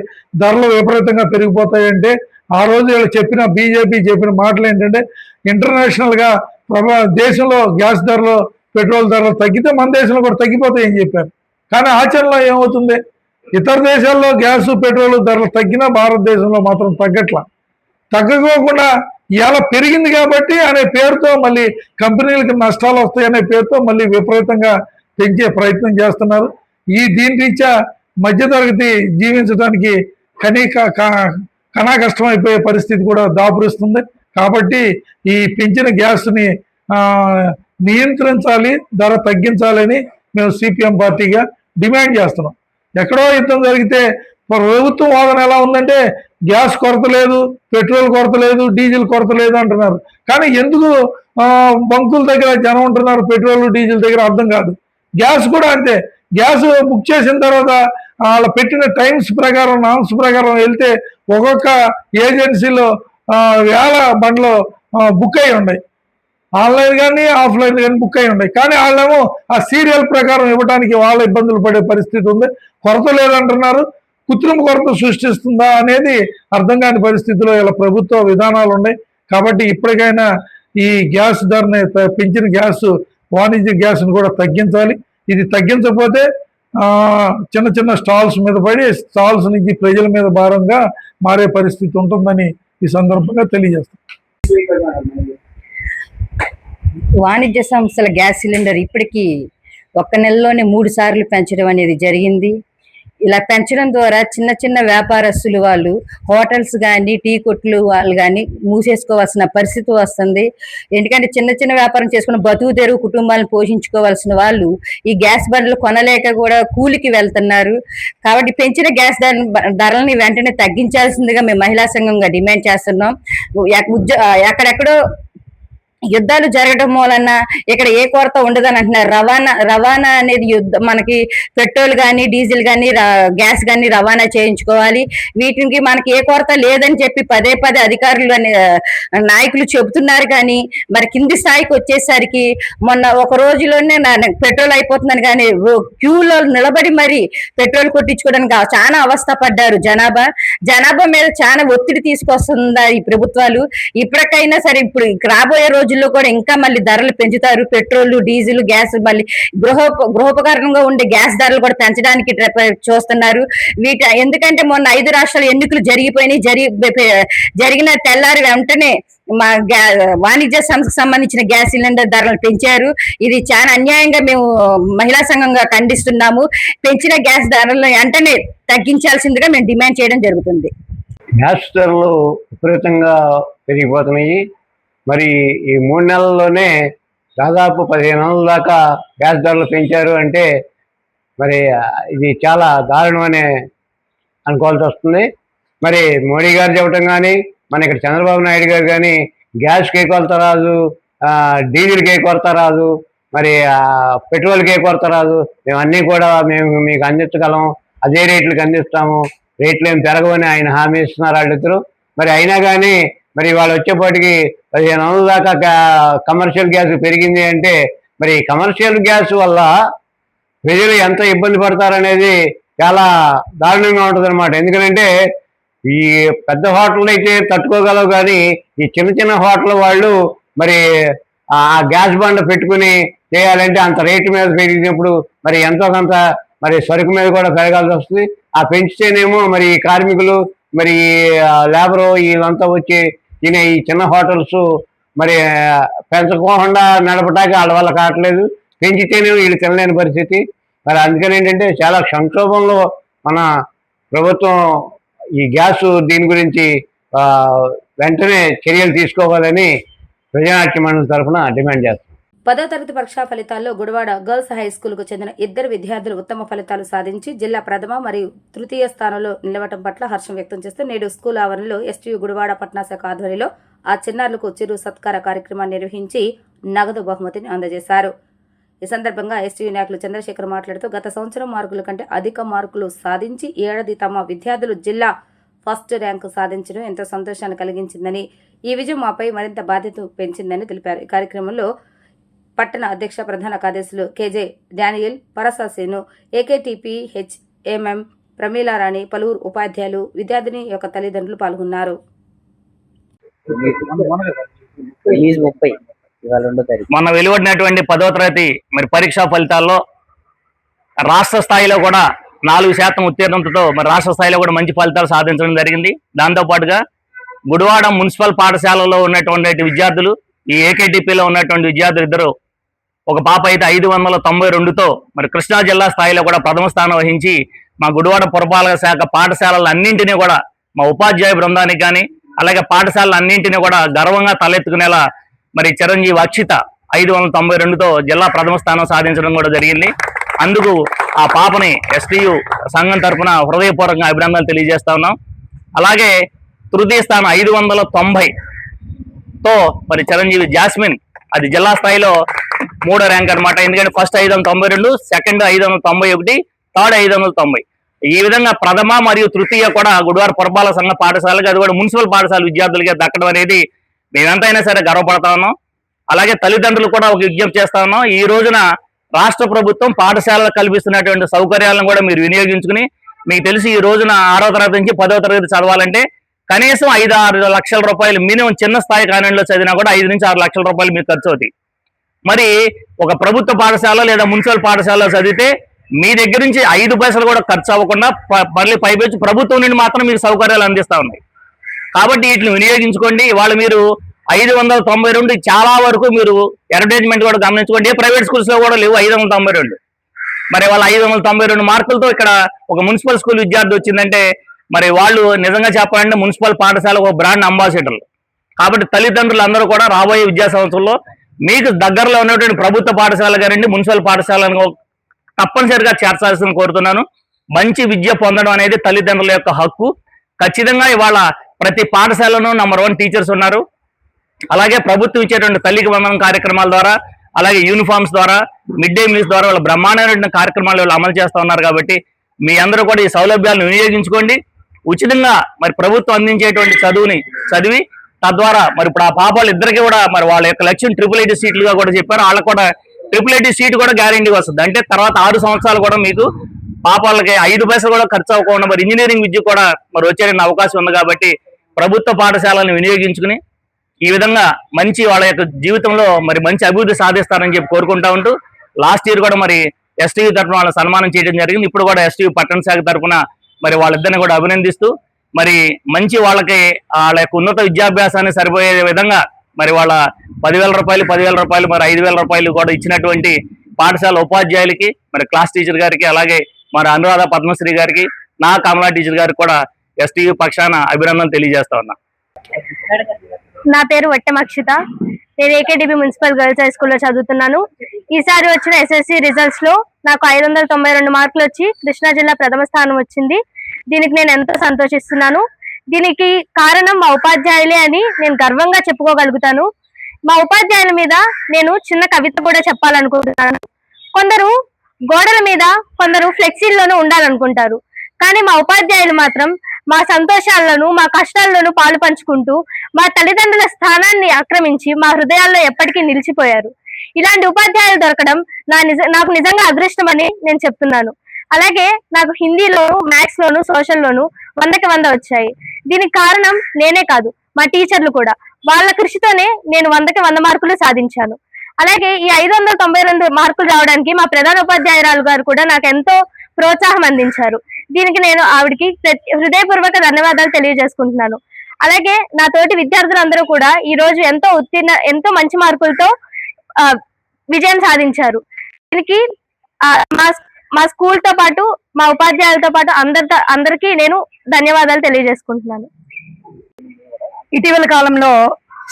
ధరలు విపరీతంగా పెరిగిపోతాయంటే ఆ రోజు వీళ్ళు బీజేపీ చెప్పిన మాటలు ఏంటంటే ఇంటర్నేషనల్గా దేశంలో గ్యాస్ ధరలు, పెట్రోల్ ధరలు తగ్గితే మన దేశంలో కూడా తగ్గిపోతాయని చెప్పారు. కానీ ఆచరణలో ఏమవుతుంది? ఇతర దేశాల్లో గ్యాసు, పెట్రోల్ ధరలు తగ్గినా భారతదేశంలో మాత్రం తగ్గకోకుండా ఇలా పెరిగింది కాబట్టి అనే పేరుతో మళ్ళీ కంపెనీలకు నష్టాలు వస్తాయనే పేరుతో మళ్ళీ విపరీతంగా పెంచే ప్రయత్నం చేస్తున్నారు. దీని రీత్యా మధ్యతరగతి జీవించడానికి కష్టమైపోయే పరిస్థితి కూడా దాపురిస్తుంది. కాబట్టి ఈ పెంచిన గ్యాస్ని నియంత్రించాలి, ధర తగ్గించాలని మేము సిపిఎం పార్టీగా డిమాండ్ చేస్తున్నాం. ఎక్కడో యుద్ధం జరిగితే ప్రభుత్వం వాదన ఎలా ఉందంటే గ్యాస్ కొరత లేదు, పెట్రోల్ కొరత లేదు, డీజిల్ కొరత లేదు అంటున్నారు. కానీ ఎందుకు బంకుల దగ్గర జనం ఉంటున్నారు పెట్రోల్, డీజిల్ దగ్గర అర్థం కాదు. గ్యాస్ కూడా అంతే. గ్యాస్ బుక్ చేసిన తర్వాత వాళ్ళ పెట్టిన టైమ్స్ ప్రకారం, నామ్స్ ప్రకారం వెళ్తే ఒక్కొక్క ఏజెన్సీలో వేల బండ్లు బుక్ అయి ఉన్నాయి. ఆన్లైన్ కానీ ఆఫ్లైన్ కానీ బుక్ అయి ఉన్నాయి. కానీ వాళ్ళేమో ఆ సీరియల్ ప్రకారం ఇవ్వడానికి వాళ్ళ ఇబ్బందులు పడే పరిస్థితి ఉంది. కొరత లేదంటున్నారు. కృత్రిమ కొరత సృష్టిస్తుందా అనేది అర్థం కాని పరిస్థితిలో ఇలా ప్రభుత్వ విధానాలు ఉన్నాయి. కాబట్టి ఇప్పటికైనా ఈ గ్యాస్ ధరని పెంచిన వాణిజ్య గ్యాస్ని కూడా తగ్గించాలి. ఇది తగ్గించకపోతే చిన్న చిన్న స్టాల్స్ మీద పడి స్టాల్స్ నుంచి ప్రజల మీద భారంగా మారే పరిస్థితి ఉంటుందని ఈ సందర్భంగా తెలియజేస్తాం. వాణిజ్య సంస్థల గ్యాస్ సిలిండర్ ఇప్పటికీ 1 నెలలోనే 3 సార్లు పెంచడం అనేది జరిగింది. ఇలా పెంచడం ద్వారా చిన్న చిన్న వ్యాపారస్తులు వాళ్ళు, హోటల్స్ కానీ, టీ కొట్లు వాళ్ళు కానీ మూసేసుకోవాల్సిన పరిస్థితి వస్తుంది. ఎందుకంటే చిన్న చిన్న వ్యాపారం చేసుకుని బతుకు తెరువు కుటుంబాలను పోషించుకోవాల్సిన వాళ్ళు ఈ గ్యాస్ బండ్లు కొనలేక కూడా కూలికి వెళ్తున్నారు. కాబట్టి పెంచిన గ్యాస్ ధరలని వెంటనే తగ్గించాల్సిందిగా మేము మహిళా సంఘంగా డిమాండ్ చేస్తున్నాం. ఎక్కడెక్కడో యుద్ధాలు జరగడం వలన ఇక్కడ ఏ కొరత ఉండదని అంటున్నారు. రవాణా అనేది మనకి పెట్రోల్ కానీ, డీజిల్ కానీ, గ్యాస్ కానీ రవాణా చేయించుకోవాలి. వీటికి మనకి ఏ కొరత లేదని చెప్పి పదే అధికారులు నాయకులు చెబుతున్నారు. కానీ మరి కింది స్థాయికి వచ్చేసరికి మొన్న ఒక రోజులోనే పెట్రోల్ అయిపోతుందని కానీ క్యూలో నిలబడి మరి పెట్రోల్ కొట్టించుకోవడానికి చాలా అవస్థ పడ్డారు. జనాభా మీద చాలా ఒత్తిడి తీసుకొస్తున్నారు ఈ ప్రభుత్వాలు. ఇప్పటికైనా సరే ఇప్పుడు రాబోయే రోజుల్లో కూడా ఇంకా మళ్ళీ ధరలు పెంచుతారు. పెట్రోల్, డీజిల్, గ్యాస్, మళ్ళీ గృహోపకరణంగా ఉండే గ్యాస్ ధరలు కూడా పెంచడానికి చూస్తున్నారు. ఎందుకంటే మొన్న 5 రాష్ట్రాల ఎన్నికలు జరిగిన తెల్లారి వెంటనే మా వాణిజ్య సంస్థకు సంబంధించిన గ్యాస్ సిలిండర్ ధరలు పెంచారు. ఇది చాలా అన్యాయంగా మేము మహిళా సంఘంగా ఖండిస్తున్నాము. పెంచిన గ్యాస్ ధరలను వెంటనే తగ్గించాల్సిందిగా మేము డిమాండ్ చేయడం జరుగుతుంది. గ్యాస్ ధరలు విపరీతంగా పెరిగిపోతున్నాయి. మరి ఈ 3 నెలల్లోనే దాదాపు 1500 దాకా గ్యాస్ ధరలు పెంచారు అంటే మరి ఇది చాలా దారుణమనే అనుకోవాల్సి వస్తుంది. మరి మోడీ గారు చెప్పడం కానీ, మన ఇక్కడ చంద్రబాబు నాయుడు గారు కానీ గ్యాస్కి ఏ కొరత రాదు, డీజిల్కి ఏ కొరత రాదు, మరి పెట్రోల్కి ఏ కొరత రాదు, మేము అన్నీ కూడా మీకు అందించగలం, అదే రేట్లకు అందిస్తాము రేట్లు ఏం పెరగవని ఆయన హామీ ఇస్తున్నారు వాళ్ళిద్దరు. మరి అయినా కానీ మరి వాళ్ళు వచ్చేప్పటికి 1500 దాకా కమర్షియల్ గ్యాస్ పెరిగింది అంటే మరి కమర్షియల్ గ్యాస్ వల్ల ప్రజలు ఎంత ఇబ్బంది పడతారనేది చాలా దారుణంగా ఉంటుంది అనమాట. ఎందుకంటే ఈ పెద్ద హోటల్ అయితే తట్టుకోగలవు, కానీ ఈ చిన్న చిన్న హోటల్ వాళ్ళు మరి ఆ గ్యాస్ బండ పెట్టుకుని చేయాలంటే అంత రేటు మీద పెరిగినప్పుడు మరి ఎంతో కొంత మరి సరుకు మీద కూడా పెరగాల్సి వస్తుంది. ఆ పెంచితేనేమో మరి కార్మికులు మరి లేబరు వీళ్ళంతా వచ్చి తినే ఈ చిన్న హోటల్స్ మరి పెంచకుండా నడపడానికి వాళ్ళ వల్ల కావట్లేదు, పెంచితేనేమో వీళ్ళు తినలేని పరిస్థితి. మరి అందుకని ఏంటంటే చాలా సంక్షోభంలో మన ప్రభుత్వం ఈ గ్యాస్ దీని గురించి వెంటనే చర్యలు తీసుకోవాలని ప్రజానాట్య మండలి తరఫున డిమాండ్ చేస్తాం. 10వ తరగతి పరీక్షా ఫలితాల్లో గుడివాడ గర్ల్స్ హై స్కూల్కు చెందిన 2 విద్యార్థులు ఉత్తమ ఫలితాలు సాధించి జిల్లా ప్రథమ మరియు తృతీయ స్థానంలో నిలవటం పట్ల హర్షం వ్యక్తం చేస్తూ నేడు స్కూల్ ఆవరణలో ఎస్టీయూ గుడివాడ పట్టణ శాఖ ఆధ్వర్యంలో ఆ చిన్నారులకు చిరు సత్కార కార్యక్రమాన్ని నిర్వహించి నగదు బహుమతిని అందజేశారు. ఈ సందర్భంగా ఎస్టీయూ నాయకులు చంద్రశేఖర్ మాట్లాడుతూ గత సంవత్సరం మార్కుల కంటే అధిక మార్కులు సాధించి ఏడాది తమ విద్యార్థులు జిల్లా ఫస్ట్ ర్యాంకు సాధించడం ఎంతో సంతోషాన్ని కలిగించిందని, ఈ విజయం మాపై మరింత బాధ్యత పెంచిందని తెలిపారు. ఈ కార్యక్రమంలో పట్టణ అధ్యక్ష ప్రధాన కార్యదర్శులు కేజే డానియల్, పరసాసేను, ఏకేటీపీ హెచ్ఎంఎం ప్రమీలారాణి, పలువురు ఉపాధ్యాయులు, విద్యార్థిని యొక్క తల్లిదండ్రులు పాల్గొన్నారు. మొన్న వెలువడినటువంటి 10వ తరగతి మరి పరీక్షా ఫలితాల్లో రాష్ట్ర స్థాయిలో కూడా 4% ఉత్తీర్ణతతో మరి రాష్ట్ర స్థాయిలో కూడా మంచి ఫలితాలు సాధించడం జరిగింది. దాంతోపాటుగా గుడివాడ మున్సిపల్ పాఠశాలలో ఉన్నటువంటి విద్యార్థులు, ఈ ఏకేటీపీలో ఉన్నటువంటి విద్యార్థులు ఇద్దరు, ఒక పాప అయితే 592తో మరి కృష్ణా జిల్లా స్థాయిలో కూడా ప్రథమ స్థానం వహించి మా గుడివాడ పురపాలక శాఖ పాఠశాలలన్నింటినీ కూడా మా ఉపాధ్యాయ బృందానికి కానీ అలాగే పాఠశాలలన్నింటినీ కూడా గర్వంగా తలెత్తుకునేలా మరి చిరంజీవి అక్షిత 592తో జిల్లా ప్రథమ స్థానం సాధించడం కూడా జరిగింది. అందుకు ఆ పాపని ఎస్టీయు సంఘం తరఫున హృదయపూర్వకంగా అభినందనలు తెలియజేస్తా ఉన్నాం. అలాగే తృతీయ స్థానం 590తో మరి చిరంజీవి జాస్మిన్, అది జిల్లా స్థాయిలో 3వ ర్యాంక్ అనమాట. ఎందుకంటే ఫస్ట్ 592, సెకండ్ 591, థర్డ్ 590. ఈ విధంగా ప్రథమ మరియు తృతీయ కూడా గుడివాడ పురపాలక సంఘ పాఠశాలకి, అది కూడా మున్సిపల్ పాఠశాల విద్యార్థులకే దక్కడం అనేది మేమెంతైనా సరే గర్వపడతా ఉన్నాం. అలాగే తల్లిదండ్రులు కూడా ఒక విజ్ఞప్తి చేస్తా ఉన్నాం. ఈ రోజున రాష్ట్ర ప్రభుత్వం పాఠశాలకు కల్పిస్తున్నటువంటి సౌకర్యాలను కూడా మీరు వినియోగించుకుని, మీకు తెలిసి ఈ రోజున 6వ తరగతి నుంచి 10వ తరగతి చదవాలంటే కనీసం 5-6 లక్షల రూపాయలు మినిమం చిన్న స్థాయి కాలేజీలో చదివినా కూడా 5 నుంచి 6 లక్షల రూపాయలు మీకు ఖర్చు అవుతాయి. మరి ఒక ప్రభుత్వ పాఠశాల లేదా మున్సిపల్ పాఠశాలలో చదివితే మీ దగ్గర నుంచి 5 పైసలు కూడా ఖర్చు అవ్వకుండా మళ్ళీ పైపెచ్చు ప్రభుత్వం నుండి మాత్రం మీకు సౌకర్యాలు అందిస్తూ ఉంది. కాబట్టి వీటిని వినియోగించుకోండి. ఇవాళ మీరు 592 చాలా వరకు మీరు అడ్వర్టైజ్మెంట్ కూడా గమనించుకోండి. ఏ ప్రైవేట్ స్కూల్స్ లో కూడా లేవు 592. మరి వాళ్ళ 592 మార్కులతో ఇక్కడ ఒక మున్సిపల్ స్కూల్ విద్యార్థి వచ్చిందంటే మరి వాళ్ళు నిజంగా చెప్పాలంటే మున్సిపల్ పాఠశాల ఒక బ్రాండ్ అంబాసిడర్లు. కాబట్టి తల్లిదండ్రులు అందరూ కూడా రాబోయే విద్యా సంవత్సరంలో మీకు దగ్గరలో ఉన్నటువంటి ప్రభుత్వ పాఠశాల గారండి, మున్సిపల్ పాఠశాలను తప్పనిసరిగా చేర్చాల్సిన కోరుతున్నాను. మంచి విద్య పొందడం అనేది తల్లిదండ్రుల యొక్క హక్కు. ఖచ్చితంగా ఇవాళ ప్రతి పాఠశాలను నంబర్ 1 టీచర్స్ ఉన్నారు. అలాగే ప్రభుత్వం ఇచ్చేటువంటి తల్లికి వందనం కార్యక్రమాల ద్వారా, అలాగే యూనిఫామ్స్ ద్వారా, మిడ్ డే మీల్స్ ద్వారా వాళ్ళ బ్రహ్మాండమైన కార్యక్రమాలు వాళ్ళు అమలు చేస్తూ ఉన్నారు. కాబట్టి మీ అందరూ కూడా ఈ సౌలభ్యాలను వినియోగించుకోండి. ఉచితంగా మరి ప్రభుత్వం అందించేటువంటి చదువుని చదివి తద్వారా మరి ఇప్పుడు ఆ పాపాలు ఇద్దరికి కూడా మరి వాళ్ళ యొక్క లక్ష్యం IIIT సీట్లుగా కూడా చెప్పారు. వాళ్ళకు కూడా IIIT సీట్ కూడా గ్యారెంటీగా వస్తుంది. అంటే తర్వాత 6 సంవత్సరాలు కూడా మీకు పాపాలకి 5 పైసలు కూడా ఖర్చు అవ్వకుండా మరి ఇంజనీరింగ్ విద్య కూడా మరి వచ్చే అవకాశం ఉంది. కాబట్టి ప్రభుత్వ పాఠశాలను వినియోగించుకుని ఈ విధంగా మంచి వాళ్ళ యొక్క జీవితంలో మరి మంచి అభివృద్ధి సాధిస్తారని చెప్పి కోరుకుంటా ఉంటూ, లాస్ట్ ఇయర్ కూడా మరి ఎస్టీయూ తరఫున వాళ్ళని సన్మానం చేయడం జరిగింది. ఇప్పుడు కూడా ఎస్టీయూ పట్టణ శాఖ తరఫున మరి వాళ్ళిద్దరిని కూడా అభినందిస్తూ మరి మంచి వాళ్ళకి వాళ్ళ యొక్క ఉన్నత విద్యాభ్యాసాన్ని సరిపోయే విధంగా మరి వాళ్ళ 10,000 రూపాయలు, 10,000 రూపాయలు, మరి 5,000 రూపాయలు కూడా ఇచ్చినటువంటి పాఠశాల ఉపాధ్యాయులకి, మరి క్లాస్ టీచర్ గారికి, అలాగే మరి అనురాధ పద్మశ్రీ గారికి, నా కమలా టీచర్ గారికి కూడా ఎస్టీయూ పక్షాన అభినందన తెలియజేస్తా ఉన్నా. నా పేరు వట్టెం అక్షిత. నేను ఏకేటీపీ మున్సిపల్ గర్ల్స్ హై స్కూల్లో చదువుతున్నాను. ఈసారి వచ్చిన ఎస్ఎస్సి రిజల్ట్స్ లో నాకు 592 మార్కులు వచ్చి కృష్ణా జిల్లా ప్రథమ స్థానం వచ్చింది. దీనికి నేను ఎంతో సంతోషిస్తున్నాను. దీనికి కారణం మా ఉపాధ్యాయులే అని నేను గర్వంగా చెప్పుకోగలుగుతాను. మా ఉపాధ్యాయుల మీద నేను చిన్న కవిత కూడా చెప్పాలనుకుంటున్నాను. కొందరు గోడల మీద, కొందరు ఫ్లెక్సీల్లోనూ ఉండాలనుకుంటారు. కానీ మా ఉపాధ్యాయులు మాత్రం మా సంతోషాలను మా కష్టాల్లోనూ పాలు పంచుకుంటూ మా తల్లిదండ్రుల స్థానాన్ని ఆక్రమించి మా హృదయాల్లో ఎప్పటికీ నిలిచిపోయారు. ఇలాంటి ఉపాధ్యాయులు దొరకడం నాకు నిజంగా అదృష్టమని నేను చెప్తున్నాను. అలాగే నాకు హిందీలోను, మ్యాథ్స్ లోను, సోషల్ లోను 100కి 100 వచ్చాయి. దీనికి కారణం నేనే కాదు, మా టీచర్లు కూడా. వాళ్ళ కృషితోనే నేను 100కి 100 మార్కులు సాధించాను. అలాగే ఈ 592 మార్కులు రావడానికి మా ప్రధాన ఉపాధ్యాయురాలు గారు కూడా నాకు ఎంతో ప్రోత్సాహం అందించారు. దీనికి నేను ఆవిడికి హృదయపూర్వక ధన్యవాదాలు తెలియజేసుకుంటున్నాను. అలాగే నా తోటి విద్యార్థులందరూ కూడా ఈ రోజు ఎంతో మంచి మార్కులతో విజయం సాధించారు. దీనికి మా స్కూల్ తో పాటు, మా ఉపాధ్యాయులతో పాటు అందరికీ నేను ధన్యవాదాలు తెలియజేసుకుంటున్నాను. ఇటీవల కాలంలో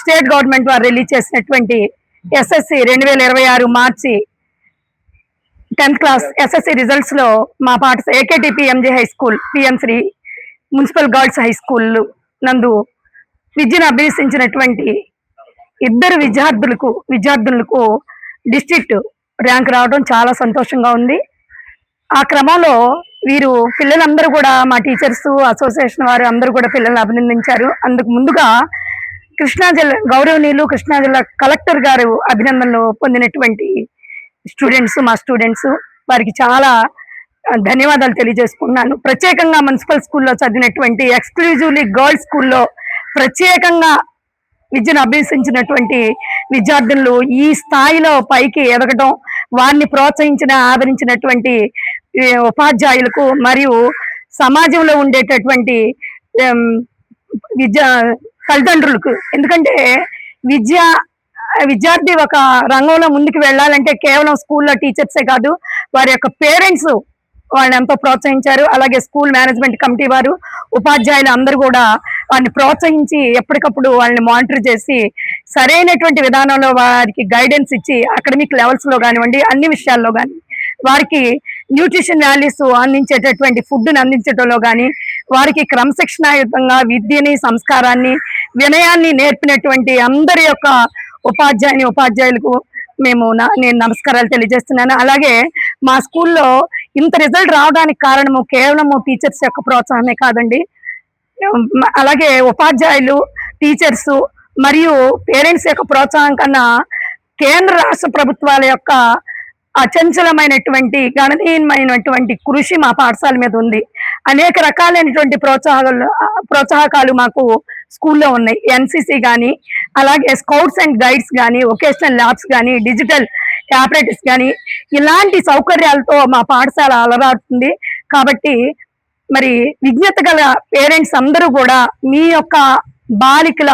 స్టేట్ గవర్నమెంట్ వారు రిలీజ్ చేసినటువంటి SSC 2026 March 10th class SSC results లో మా పాఠశాల ఏకేటీపీఎంజే హై స్కూల్, పిఎం3 మున్సిపల్ గర్ల్స్ హై స్కూల్ నందు విద్యను అభ్యసించినటువంటి 2 విద్యార్థులకు డిస్ట్రిక్ట్ ర్యాంక్ రావడం చాలా సంతోషంగా ఉంది. ఆ క్రమంలో వీరు పిల్లలందరూ కూడా, మా టీచర్స్ అసోసియేషన్ వారు అందరూ కూడా పిల్లల్ని అభినందించారు. అందుకు ముందుగా కృష్ణా జిల్లా గౌరవనీయులు కృష్ణా జిల్లా కలెక్టర్ గారు అభినందనలు పొందినటువంటి మా స్టూడెంట్స్ వారికి చాలా ధన్యవాదాలు తెలియజేసుకున్నాను. ప్రత్యేకంగా మున్సిపల్ స్కూల్లో చదివినటువంటి ఎక్స్క్లూజివ్లీ గర్ల్స్ స్కూల్లో ప్రత్యేకంగా విద్యను అభ్యసించినటువంటి విద్యార్థులు ఈ స్థాయిలో పైకి ఎదగడం, వారిని ఆదరించినటువంటి ఉపాధ్యాయులకు మరియు సమాజంలో ఉండేటటువంటి తల్లిదండ్రులకు, ఎందుకంటే విద్యార్థి ఒక రంగంలో ముందుకు వెళ్ళాలంటే కేవలం స్కూల్లో టీచర్సే కాదు, వారి యొక్క పేరెంట్స్ వాళ్ళని ఎంతో ప్రోత్సహించారు. అలాగే స్కూల్ మేనేజ్మెంట్ కమిటీ వారు, ఉపాధ్యాయులు అందరూ కూడా వారిని ప్రోత్సహించి ఎప్పటికప్పుడు వాళ్ళని మానిటర్ చేసి సరైనటువంటి విధానంలో వారికి గైడెన్స్ ఇచ్చి అకాడమిక్ లెవెల్స్ లో కానివ్వండి, అన్ని విషయాల్లో కానీ వారికి న్యూట్రిషన్ వాల్యూస్ అందించేటటువంటి ఫుడ్ని అందించడంలో కానీ, వారికి క్రమశిక్షణాయుతంగా విద్యని, సంస్కారాన్ని, వినయాన్ని నేర్పినటువంటి అందరి యొక్క ఉపాధ్యాయులకు నేను నమస్కారాలు తెలియజేస్తున్నాను. అలాగే మా స్కూల్లో ఇంత రిజల్ట్ రావడానికి కారణము కేవలము టీచర్స్ యొక్క ప్రోత్సాహమే కాదండి. అలాగే ఉపాధ్యాయులు, టీచర్స్ మరియు పేరెంట్స్ యొక్క ప్రోత్సాహం కన్నా కేంద్ర రాష్ట్ర ప్రభుత్వాల యొక్క అచంచలమైనటువంటి గణనీయమైనటువంటి కృషి మా పాఠశాల మీద ఉంది. అనేక రకాలైనటువంటి ప్రోత్సాహకాలు మాకు స్కూల్లో ఉన్నాయి. ఎన్సిసి కానీ, అలాగే స్కౌట్స్ అండ్ గైడ్స్ కానీ, వొకేషనల్ ల్యాబ్స్ కానీ, డిజిటల్ ఆపరేటర్స్ కానీ, ఇలాంటి సౌకర్యాలతో మా పాఠశాల అలరాడుతుంది. కాబట్టి మరి విజ్ఞత గల పేరెంట్స్ అందరూ కూడా మీ యొక్క బాలికల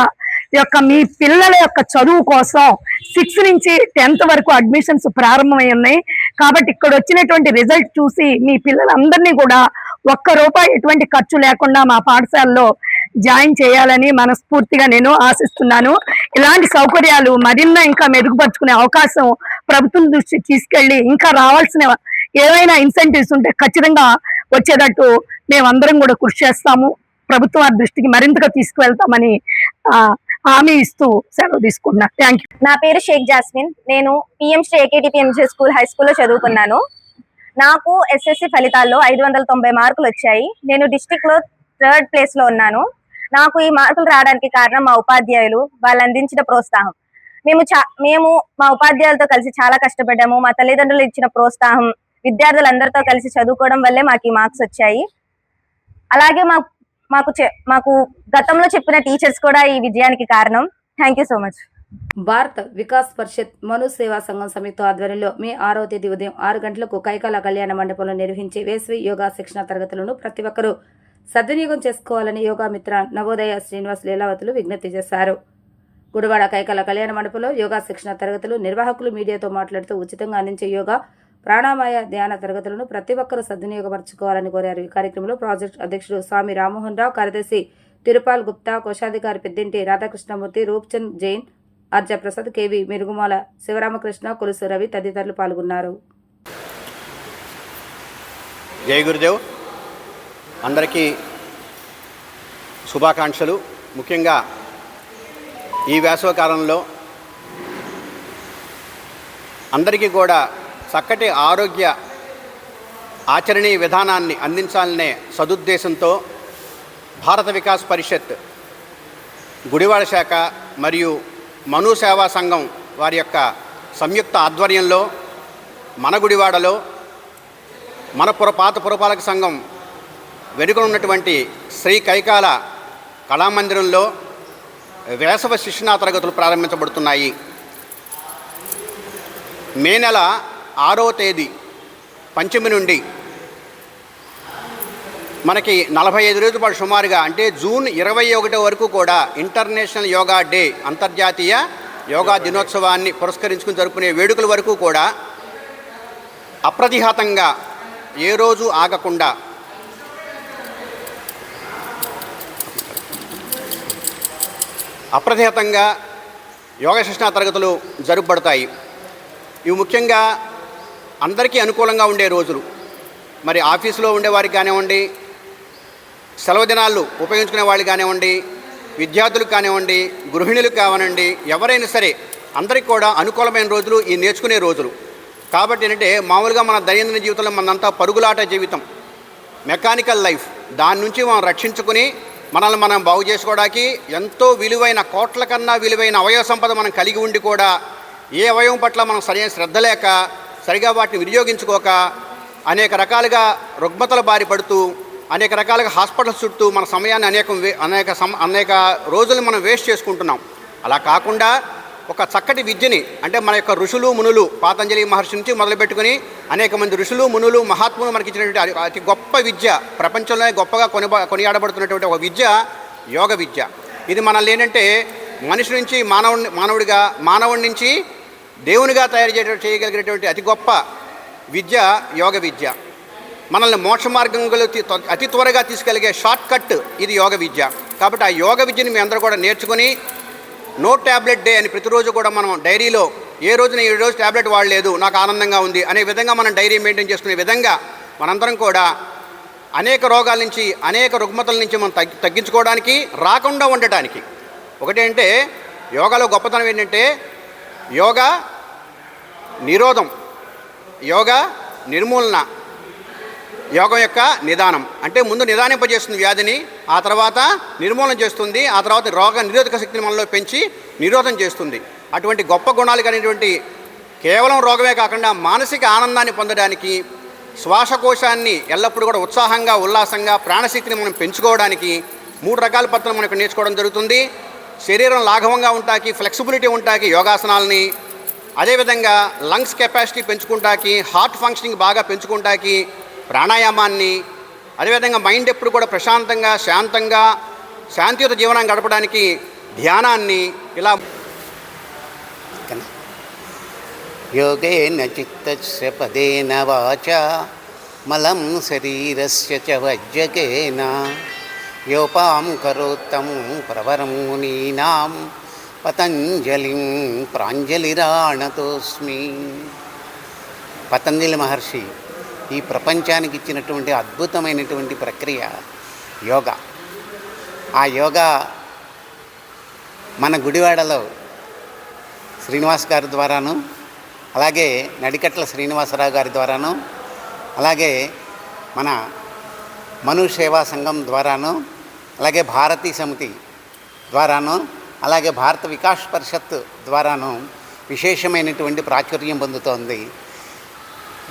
యొక్క, మీ పిల్లల యొక్క చదువు కోసం 6 నుంచి 10th వరకు అడ్మిషన్స్ ప్రారంభమై ఉన్నాయి. కాబట్టి ఇక్కడ వచ్చినటువంటి రిజల్ట్ చూసి మీ పిల్లలందరినీ కూడా ₹1 ఎటువంటి ఖర్చు లేకుండా మా పాఠశాలలో జాయిన్ చేయాలని మనస్ఫూర్తిగా నేను ఆశిస్తున్నాను. ఇలాంటి సౌకర్యాలు మరిన్న ఇంకా మెరుగుపరుచుకునే అవకాశం ప్రభుత్వం దృష్టికి తీసుకెళ్లి ఇంకా రావాల్సిన ఏవైనా ఇన్సెంటివ్స్ ఉంటే ఖచ్చితంగా వచ్చేటట్టు మేమందరం కూడా కృషి చేస్తాము. ప్రభుత్వ దృష్టికి మరింతగా తీసుకువెళ్తామని హామీ ఇస్తూ సెలవు తీసుకున్నా. Thank you. నా పేరు షేక్ జాస్మిన్. నేను పిఎంశ్రీ ఏకేటీపీఎంజే స్కూల్ హై స్కూల్లో చదువుకున్నాను. నాకు ఎస్ఎస్సి ఫలితాల్లో 590 మార్కులు వచ్చాయి. నేను డిస్ట్రిక్ట్ లో 3rd ప్లేస్ లో ఉన్నాను. నాకు ఈ మార్కులు రావడానికి కారణం మా ఉపాధ్యాయులు, వాళ్ళు అందించిన ప్రోత్సాహం. మేము మా ఉపాధ్యాయులతో కలిసి చాలా కష్టపడ్డాము. మా తల్లిదండ్రులు ఇచ్చిన ప్రోత్సాహం, విద్యార్థులందరితో కలిసి చదువుకోవడం వల్లే మాకు ఈ మార్క్స్ వచ్చాయి. అలాగే మాకు గతంలో చెప్పిన టీచర్స్ కూడా ఈ విజయానికి కారణం. Thank you so much. భారత వికాస్ పరిషత్ మను సేవా సంఘం సంయుక్త ఆధ్వర్యంలో మే 6వ తేదీ ఉదయం 6 గంటలకు కైకాల కళ్యాణ మండపంలో నిర్వహించే వేసవి యోగా శిక్షణ తరగతులను ప్రతి ఒక్కరూ సద్వినియోగం చేసుకోవాలని యోగా మిత్ర నవోదయ శ్రీనివాస్ లీలావతులు విజ్ఞప్తి చేశారు. గుడివాడ కైకాల కళ్యాణ మండపంలో యోగా శిక్షణ తరగతులు నిర్వాహకులు మీడియాతో మాట్లాడుతూ ఉచితంగా అందించే యోగా, ప్రాణామాయ, ధ్యాన తరగతులను ప్రతి ఒక్కరూ సద్వినియోగపరచుకోవాలని కోరారు. ఈ కార్యక్రమంలో ప్రాజెక్టు అధ్యక్షుడు స్వామి రామ్మోహన్ రావు, కార్యదర్శి తిరుపాల్ గుప్తా, కోశాధికారి పెద్దింటి రాధాకృష్ణమూర్తి, రూప్చంద్ జైన్, ఆర్జప్రసాద్, కేవి మిరుగుమాల శివరామకృష్ణ, కొలుసు రవి తదితరులు పాల్గొన్నారు. జై గురుదేవ్. అందరికీ శుభాకాంక్షలు. ముఖ్యంగా ఈ వేసవకాలంలో అందరికీ కూడా చక్కటి ఆరోగ్య ఆచరణీయ విధానాన్ని అందించాలనే సదుద్దేశంతో భారత వికాస్ పరిషత్ గుడివాడ శాఖ మరియు మను సేవా సంఘం వారి యొక్క సంయుక్త ఆధ్వర్యంలో మన గుడివాడలో మన పాత పురపాలక సంఘం వెనుక ఉన్నటువంటి శ్రీ కైకాల కళామందిరంలో వేసవ శిక్షణా తరగతులు ప్రారంభించబడుతున్నాయి. మే నెల 6వ తేదీ పంచమి నుండి మనకి 45 రోజుల పాటు సుమారుగా అంటే జూన్ 21 వరకు కూడా ఇంటర్నేషనల్ యోగా డే, అంతర్జాతీయ యోగా దినోత్సవాన్ని పురస్కరించుకుని జరుపుకునే వేడుకల వరకు కూడా అప్రతిహతంగా ఏ రోజు ఆగకుండా యోగా శిక్షణా తరగతులు జరుపబడతాయి. ఇవి ముఖ్యంగా అందరికీ అనుకూలంగా ఉండే రోజులు. మరి ఆఫీసులో ఉండేవారికి కానివ్వండి, సెలవు దినాలు ఉపయోగించుకునే వాళ్ళు కానివ్వండి, విద్యార్థులకు కానివ్వండి, గృహిణులకు కానివ్వండి, ఎవరైనా సరే అందరికీ కూడా అనుకూలమైన రోజులు ఈ నేర్చుకునే రోజులు. కాబట్టి ఏంటంటే మామూలుగా మన దైనందిన జీవితంలో మనంతా పరుగులాట జీవితం, మెకానికల్ లైఫ్, దాని నుంచి మనం రక్షించుకుని మనల్ని మనం బాగు చేసుకోవడానికి ఎంతో విలువైన, కోట్ల కన్నా విలువైన అవయవ సంపద మనం కలిగి ఉండి కూడా ఏ అవయవం పట్ల మనం సరైన శ్రద్ధ లేక సరిగా వాటిని వినియోగించుకోక అనేక రకాలుగా రుగ్మతల బారి పడుతూ అనేక రకాలుగా హాస్పిటల్స్ చుట్టూ మన సమయాన్ని అనేక రోజులు మనం వేస్ట్ చేసుకుంటున్నాం. అలా కాకుండా ఒక చక్కటి విద్యని, అంటే మన యొక్క ఋషులు మునులు, పాతంజలి మహర్షి నుంచి మొదలుపెట్టుకుని అనేక మంది ఋషులు మునులు మహాత్ములు మనకి ఇచ్చినటువంటి అతి గొప్ప విద్య, ప్రపంచంలోనే గొప్పగా కొనియాడబడుతున్నటువంటి ఒక విద్య యోగ విద్య. ఇది మనల్ని ఏంటంటే మనిషి నుంచి మానవుడి నుంచి దేవునిగా తయారు చేయగలిగినటువంటి అతి గొప్ప విద్య యోగ విద్య. మనల్ని మోక్ష మార్గంలో అతి త్వరగా తీసుకెళ్ళగే షార్ట్ కట్ ఇది యోగ విద్య. కాబట్టి ఆ యోగ విద్యని మీ అందరూ కూడా నేర్చుకుని నో ట్యాబ్లెట్ డే అని ప్రతిరోజు కూడా మనం డైరీలో ఏ రోజున ఈ రోజు ట్యాబ్లెట్ వాడలేదు, నాకు ఆనందంగా ఉంది అనే విధంగా మనం డైరీ మెయింటైన్ చేసుకునే విధంగా మనందరం కూడా అనేక రోగాల నుంచి, అనేక రుగ్మతల నుంచి మనం తగ్గించుకోవడానికి, రాకుండా ఉండటానికి. ఒకటేంటే యోగాలో గొప్పతనం ఏంటంటే యోగా నిరోధం, యోగా నిర్మూలన, యోగం యొక్క నిదానం. అంటే ముందు నిదానింపజేస్తుంది వ్యాధిని, ఆ తర్వాత నిర్మూలన చేస్తుంది, ఆ తర్వాత రోగ నిరోధక శక్తిని మనలో పెంచి నిరోధం చేస్తుంది. అటువంటి గొప్ప గుణాలు కలిగినటువంటి కేవలం రోగమే కాకుండా మానసిక ఆనందాన్ని పొందడానికి, శ్వాసకోశాన్ని ఎల్లప్పుడూ కూడా ఉత్సాహంగా, ఉల్లాసంగా, ప్రాణశక్తిని మనం పెంచుకోవడానికి 3 రకాల పద్ధతులు మనకు నేర్చుకోవడం జరుగుతుంది. శరీరం లాఘవంగా ఉంటాకి, ఫ్లెక్సిబిలిటీ ఉంటాకి యోగాసనాలని, అదేవిధంగా లంగ్స్ కెపాసిటీ పెంచుకుంటాకి, హార్ట్ ఫంక్షనింగ్ బాగా పెంచుకుంటాకి ప్రాణాయామాన్ని, అదేవిధంగా మైండ్ ఎప్పుడు కూడా ప్రశాంతంగా, శాంతంగా, శాంతియుత జీవనం గడపడానికి ధ్యానాన్ని, ఇలా యోగేన చిత్తస్య పదేన వాచా మలం శరీరస్య చ వజ్జకేన యోపాం కరోత్తం ప్రవరం మునీనాం పతంజలిం ప్రాంజలిరాణతోస్మి. పతంజలి మహర్షి ఈ ప్రపంచానికి ఇచ్చినటువంటి అద్భుతమైనటువంటి ప్రక్రియ యోగా. ఆ యోగా మన గుడివాడలో శ్రీనివాస్ గారి ద్వారాను, అలాగే నడికట్ల శ్రీనివాసరావు గారి ద్వారాను, అలాగే మన మను సేవా సంఘం ద్వారాను, అలాగే భారతీ సమితి ద్వారాను, అలాగే భారత వికాస్ పరిషత్ ద్వారాను విశేషమైనటువంటి ప్రాచుర్యం పొందుతోంది.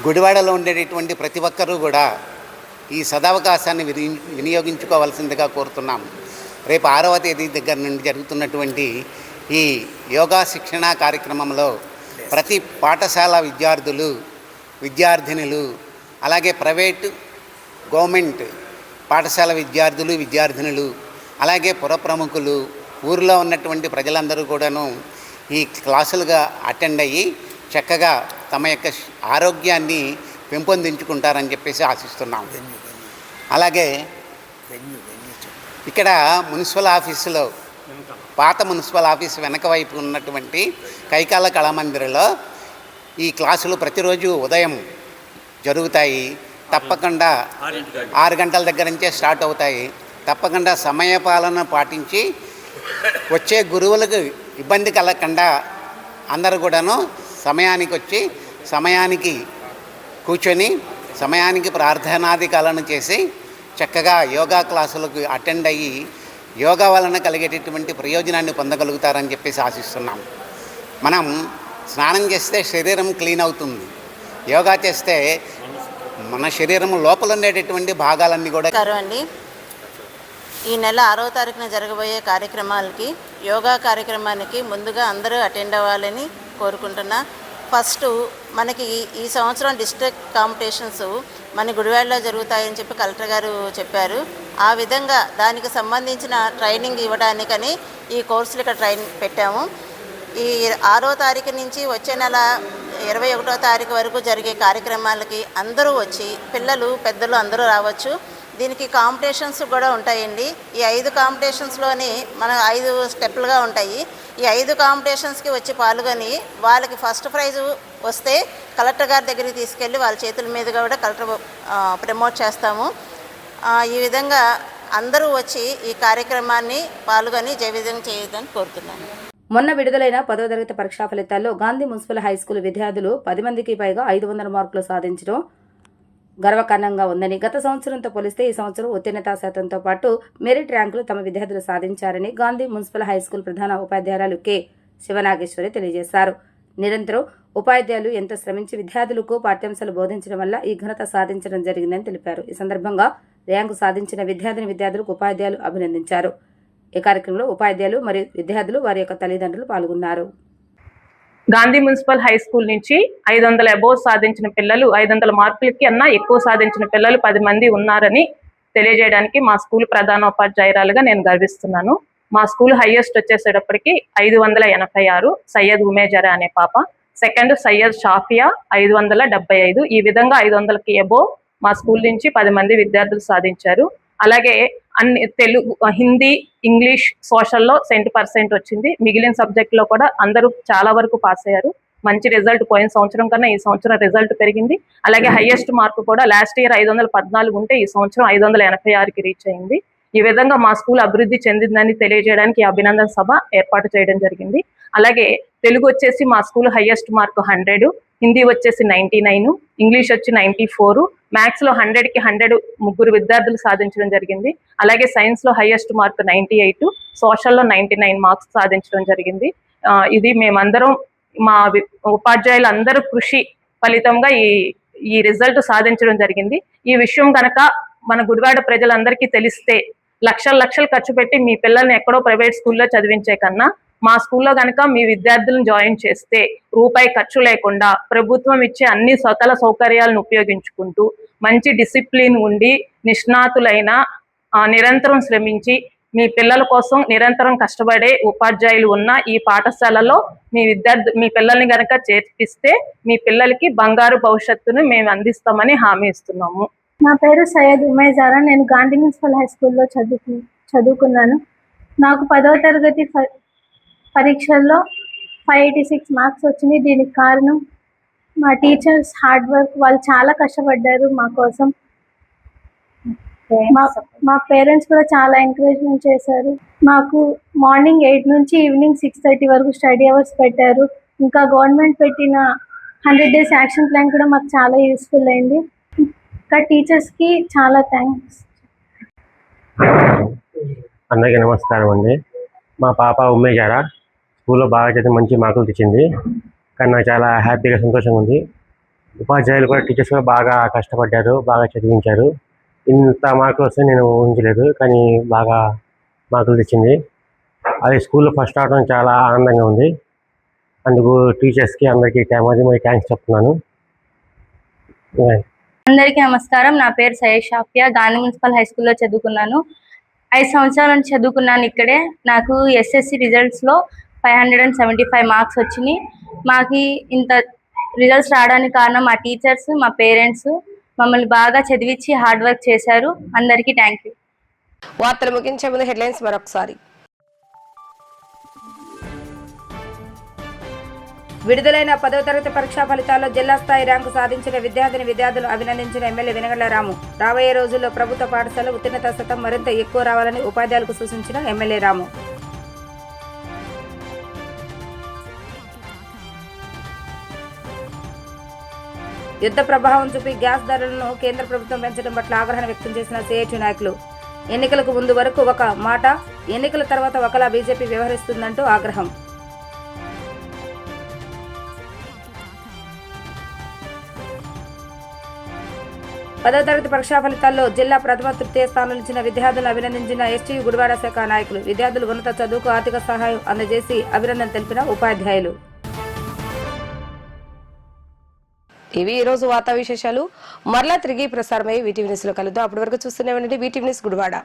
గుడివాడలో ఉండేటటువంటి ప్రతి ఒక్కరూ కూడా ఈ సదవకాశాన్ని వినియోగించుకోవాల్సిందిగా కోరుతున్నాం. రేపు 6వ తేదీ దగ్గర నుండి జరుగుతున్నటువంటి ఈ యోగా శిక్షణా కార్యక్రమంలో ప్రతి పాఠశాల విద్యార్థులు, విద్యార్థినులు, అలాగే ప్రైవేటు, గవర్నమెంట్ పాఠశాల విద్యార్థులు, విద్యార్థినులు, అలాగే పుర ప్రముఖులు, ఊరిలో ఉన్నటువంటి ప్రజలందరూ కూడాను ఈ క్లాసులుగా అటెండ్ అయ్యి చక్కగా తమ యొక్క ఆరోగ్యాన్ని పెంపొందించుకుంటారని చెప్పేసి ఆశిస్తున్నాం. అలాగే ఇక్కడ మున్సిపల్ ఆఫీసులో, పాత మున్సిపల్ ఆఫీస్ వెనక వైపు ఉన్నటువంటి కైకాల కళామందిరంలో ఈ క్లాసులు ప్రతిరోజు ఉదయం జరుగుతాయి. తప్పకుండా 6 గంటల దగ్గర నుంచే స్టార్ట్ అవుతాయి. తప్పకుండా సమయపాలన పాటించి వచ్చే గురువులకు ఇబ్బంది కలగకుండా అందరూ కూడాను సమయానికి వచ్చి సమయానికి కూర్చొని సమయానికి ప్రార్థనాదికాలను చేసి చక్కగా యోగా క్లాసులకు అటెండ్ అయ్యి యోగా వలన కలిగేటటువంటి ప్రయోజనాన్ని పొందగలుగుతారని చెప్పేసి ఆశిస్తున్నాం. మనం స్నానం చేస్తే శరీరం క్లీన్ అవుతుంది, యోగా చేస్తే మన శరీరం లోపల ఉండేటటువంటి భాగాలన్నీ కూడా. అండి, ఈ నెల 6వ తారీఖున జరగబోయే కార్యక్రమాలకి యోగా కార్యక్రమానికి ముందుగా అందరూ అటెండ్ అవ్వాలని కోరుకుంటున్నా. ఫస్ట్ మనకి ఈ సంవత్సరం డిస్ట్రిక్ట్ కాంపిటీషన్స్ మన గుడివాడలో జరుగుతాయని చెప్పి కలెక్టర్ గారు చెప్పారు. ఆ విధంగా దానికి సంబంధించిన ట్రైనింగ్ ఇవ్వడానికని ఈ కోర్సులు ఇక్కడ పెట్టాము. ఈ 6వ తారీఖు నుంచి వచ్చే నెల 21వ తారీఖు వరకు జరిగే కార్యక్రమాలకి అందరూ వచ్చి పిల్లలు పెద్దలు అందరూ రావచ్చు. దీనికి కాంపిటీషన్స్ కూడా ఉంటాయండి. ఈ 5 కాంపిటీషన్స్లోని మన 5 స్టెప్పులుగా ఉంటాయి. ఈ 5 కాంపిటీషన్స్కి వచ్చి పాల్గొని వాళ్ళకి ఫస్ట్ ప్రైజు వస్తే కలెక్టర్ గారి దగ్గరికి తీసుకెళ్ళి వాళ్ళ చేతుల మీదుగా కూడా కలెక్టర్ ప్రమోట్ చేస్తాము. ఈ విధంగా అందరూ వచ్చి ఈ కార్యక్రమాన్ని పాల్గొని జయవిజయం చేయదని కోరుతున్నాను. మొన్న విడుదలైన 10వ తరగతి పరీక్షా ఫలితాల్లో గాంధీ మున్సిపల్ హైస్కూల్ విద్యార్థులు 10 మందికి పైగా 500 మార్కులు సాధించడం గర్వకారణంగా ఉందని, గత సంవత్సరంతో పోలిస్తే ఈ సంవత్సరం ఉత్తీర్ణతా శాతంతో పాటు మెరిట్ ర్యాంకులు తమ విద్యార్థులు సాధించారని గాంధీ మున్సిపల్ హైస్కూల్ ప్రధాన ఉపాధ్యాయురాలు కె శివనాగేశ్వరి తెలియజేశారు. నిరంతరం ఉపాధ్యాయులు ఎంతో శ్రమించి విద్యార్థులకు పాఠ్యాంశాలు బోధించడం వల్ల ఈ ఘనత సాధించడం జరిగిందని తెలిపారు. ఈ సందర్భంగా ర్యాంకు సాధించిన విద్యార్థులకు ఉపాధ్యాయులు అభినందించారు. ఈ కార్యక్రమంలో ఉపాధ్యాయులు మరియు విద్యార్థులు వారి యొక్క తల్లిదండ్రులు పాల్గొన్నారు. గాంధీ మున్సిపల్ హై స్కూల్ నుంచి 500 అబోవ్ సాధించిన పిల్లలు, 500 మార్కులకి అన్నా ఎక్కువ సాధించిన పిల్లలు 10 మంది ఉన్నారని తెలియజేయడానికి మా స్కూల్ ప్రధానోపాధ్యాయురాలుగా నేను గర్విస్తున్నాను. మా స్కూల్ హైయెస్ట్ వచ్చేసేటప్పటికి 586, సయ్యద్ ఉమేజరా అనే పాప. సెకండ్ సయ్యద్ షాఫియా 575. ఈ విధంగా 500కి అబోవ్ మా స్కూల్ నుంచి 10 మంది విద్యార్థులు సాధించారు. అలాగే అన్ని తెలుగు, హిందీ, ఇంగ్లీష్, సోషల్లో 100% వచ్చింది. మిగిలిన సబ్జెక్ట్లో కూడా అందరూ చాలా వరకు పాస్ అయ్యారు. మంచి రిజల్ట్ పోయిన సంవత్సరం కన్నా ఈ సంవత్సరం రిజల్ట్ పెరిగింది. అలాగే హైయెస్ట్ మార్కు కూడా లాస్ట్ ఇయర్ 514 ఉంటే ఈ సంవత్సరం 586కి రీచ్ అయింది. ఈ విధంగా మా స్కూల్ అభివృద్ధి చెందిందని తెలియజేయడానికి అభినందన సభ ఏర్పాటు చేయడం జరిగింది. అలాగే తెలుగు వచ్చేసి మా స్కూల్ హైయెస్ట్ మార్కు 100, హిందీ వచ్చేసి 99, ఇంగ్లీష్ వచ్చి 94, మ్యాథ్స్లో 100కి 100 ముగ్గురు విద్యార్థులు సాధించడం జరిగింది. అలాగే సైన్స్లో హైయెస్ట్ మార్కు 98, సోషల్లో 99 మార్క్స్ సాధించడం జరిగింది. ఇది మేమందరం మా ఉపాధ్యాయులు అందరూ కృషి ఫలితంగా ఈ రిజల్ట్ సాధించడం జరిగింది. ఈ విషయం కనుక మన గుడివాడ ప్రజలందరికీ తెలిస్తే లక్షలు ఖర్చు పెట్టి మీ పిల్లల్ని ఎక్కడో ప్రైవేట్ స్కూల్లో చదివించే కన్నా మా స్కూల్లో కనుక మీ విద్యార్థులను జాయిన్ చేస్తే రూపాయి ఖర్చు లేకుండా ప్రభుత్వం ఇచ్చే అన్ని సకల సౌకర్యాలను ఉపయోగించుకుంటూ మంచి డిసిప్లిన్ ఉండి నిష్ణాతులైన నిరంతరం శ్రమించి మీ పిల్లల కోసం నిరంతరం కష్టపడే ఉపాధ్యాయులు ఉన్న ఈ పాఠశాలలో మీ పిల్లల్ని కనుక చేర్పిస్తే మీ పిల్లలకి బంగారు భవిష్యత్తును మేము అందిస్తామని హామీ ఇస్తున్నాము. నా పేరు సయ్యద్ ఉమేజారా. నేను గాంధీ మున్సిపల్ హై స్కూల్లో చదువుకున్నాను. నాకు 10వ తరగతి పరీక్షల్లో 586 మార్క్స్ వచ్చినాయి. దీనికి కారణం మా టీచర్స్ హార్డ్ వర్క్. వాళ్ళు చాలా కష్టపడ్డారు మా కోసం. మా పేరెంట్స్ కూడా చాలా ఎంకరేజ్మెంట్ చేశారు. మాకు మార్నింగ్ 8 నుంచి ఈవినింగ్ 6:30 వరకు స్టడీ అవర్స్ పెట్టారు. ఇంకా గవర్నమెంట్ పెట్టిన 100 days యాక్షన్ ప్లాన్ కూడా మాకు చాలా యూస్ఫుల్ అయింది. ఇంకా టీచర్స్కి చాలా థ్యాంక్స్. అందరికీ నమస్కారం అండి. మా పాప ఉమేజారా స్కూల్లో బాగా చదివి మంచి మార్కులు తెచ్చింది. కానీ నాకు చాలా హ్యాపీగా సంతోషంగా ఉంది. ఉపాధ్యాయులు కూడా టీచర్స్ కూడా బాగా కష్టపడ్డారు, బాగా చదివించారు. ఇంత మార్కులు వస్తే నేను ఊహించలేదు, కానీ బాగా మార్కులు తెచ్చింది. అది స్కూల్లో ఫస్ట్ రావడం చాలా ఆనందంగా ఉంది. అందుకు టీచర్స్కి అందరికీ మరి థ్యాంక్స్ చెప్తున్నాను. అందరికీ నమస్కారం. నా పేరు సయ్యద్ షాఫియా. గాంధీ మున్సిపల్ హై స్కూల్లో చదువుకున్నాను. 5 సంవత్సరాల నుంచి చదువుకున్నాను ఇక్కడే. నాకు ఎస్ఎస్సి రిజల్ట్స్లో 575 మార్క్స్ వచ్చినాయి. మాకు ఇంత రిజల్ట్స్ రావడానికి కారణం మా టీచర్స్, మా పేరెంట్స్ మమ్మల్ని బాగా చదివించి హార్డ్ వర్క్ చేశారు. అందరికీ థ్యాంక్ యూ. వార్తలు ముగించే ముందు హెడ్లైన్స్ మరొకసారి. విడుదలైన 10వ తరగతి పరీక్షా ఫలితాల్లో జిల్లా స్థాయి ర్యాంకు సాధించిన విద్యార్థులు అభినందించిన ఎమ్మెల్యే వెనగళ్ల రాము. రాబోయే రోజుల్లో ప్రభుత్వ పాఠశాల ఉత్తీర్ణత శాతం మరింత ఎక్కువ రావాలని ఉపాధ్యాయులకు సూచించిన ఎమ్మెల్యే రాము. యుద్ధ ప్రభావం చూపి గ్యాస్ ధరలను కేంద్ర ప్రభుత్వం పెంచడం పట్ల ఆగ్రహం వ్యక్తం చేసిన సిఐటి నాయకులు. ఎన్నికలకు ముందు వరకు ఒక మాట, ఎన్నికల తర్వాత ఒకలా బీజేపీ వ్యవహరిస్తుందంటూ ఆగ్రహం. పదవ తరగతి పరీక్షా ఫలితాల్లో జిల్లా ప్రథమ తృతీయ స్థానం నిలిచిన విద్యార్థులను అభినందించిన ఎస్టీయూ గుడివాడ శాఖ నాయకులు. విద్యార్థులు ఉన్నత చదువుకు ఆర్థిక సహాయం అందజేసి అభినందన తెలిపిన ఉపాధ్యాయులు. ఇవి ఈరోజు వార్తా విశేషాలు. మరలా తిరిగి ప్రసారమై వీటీవీ న్యూస్ లో కలుద్దాం. అప్పటి వరకు చూస్తూనే ఉండండి వీటీవీ న్యూస్ గుడివాడ.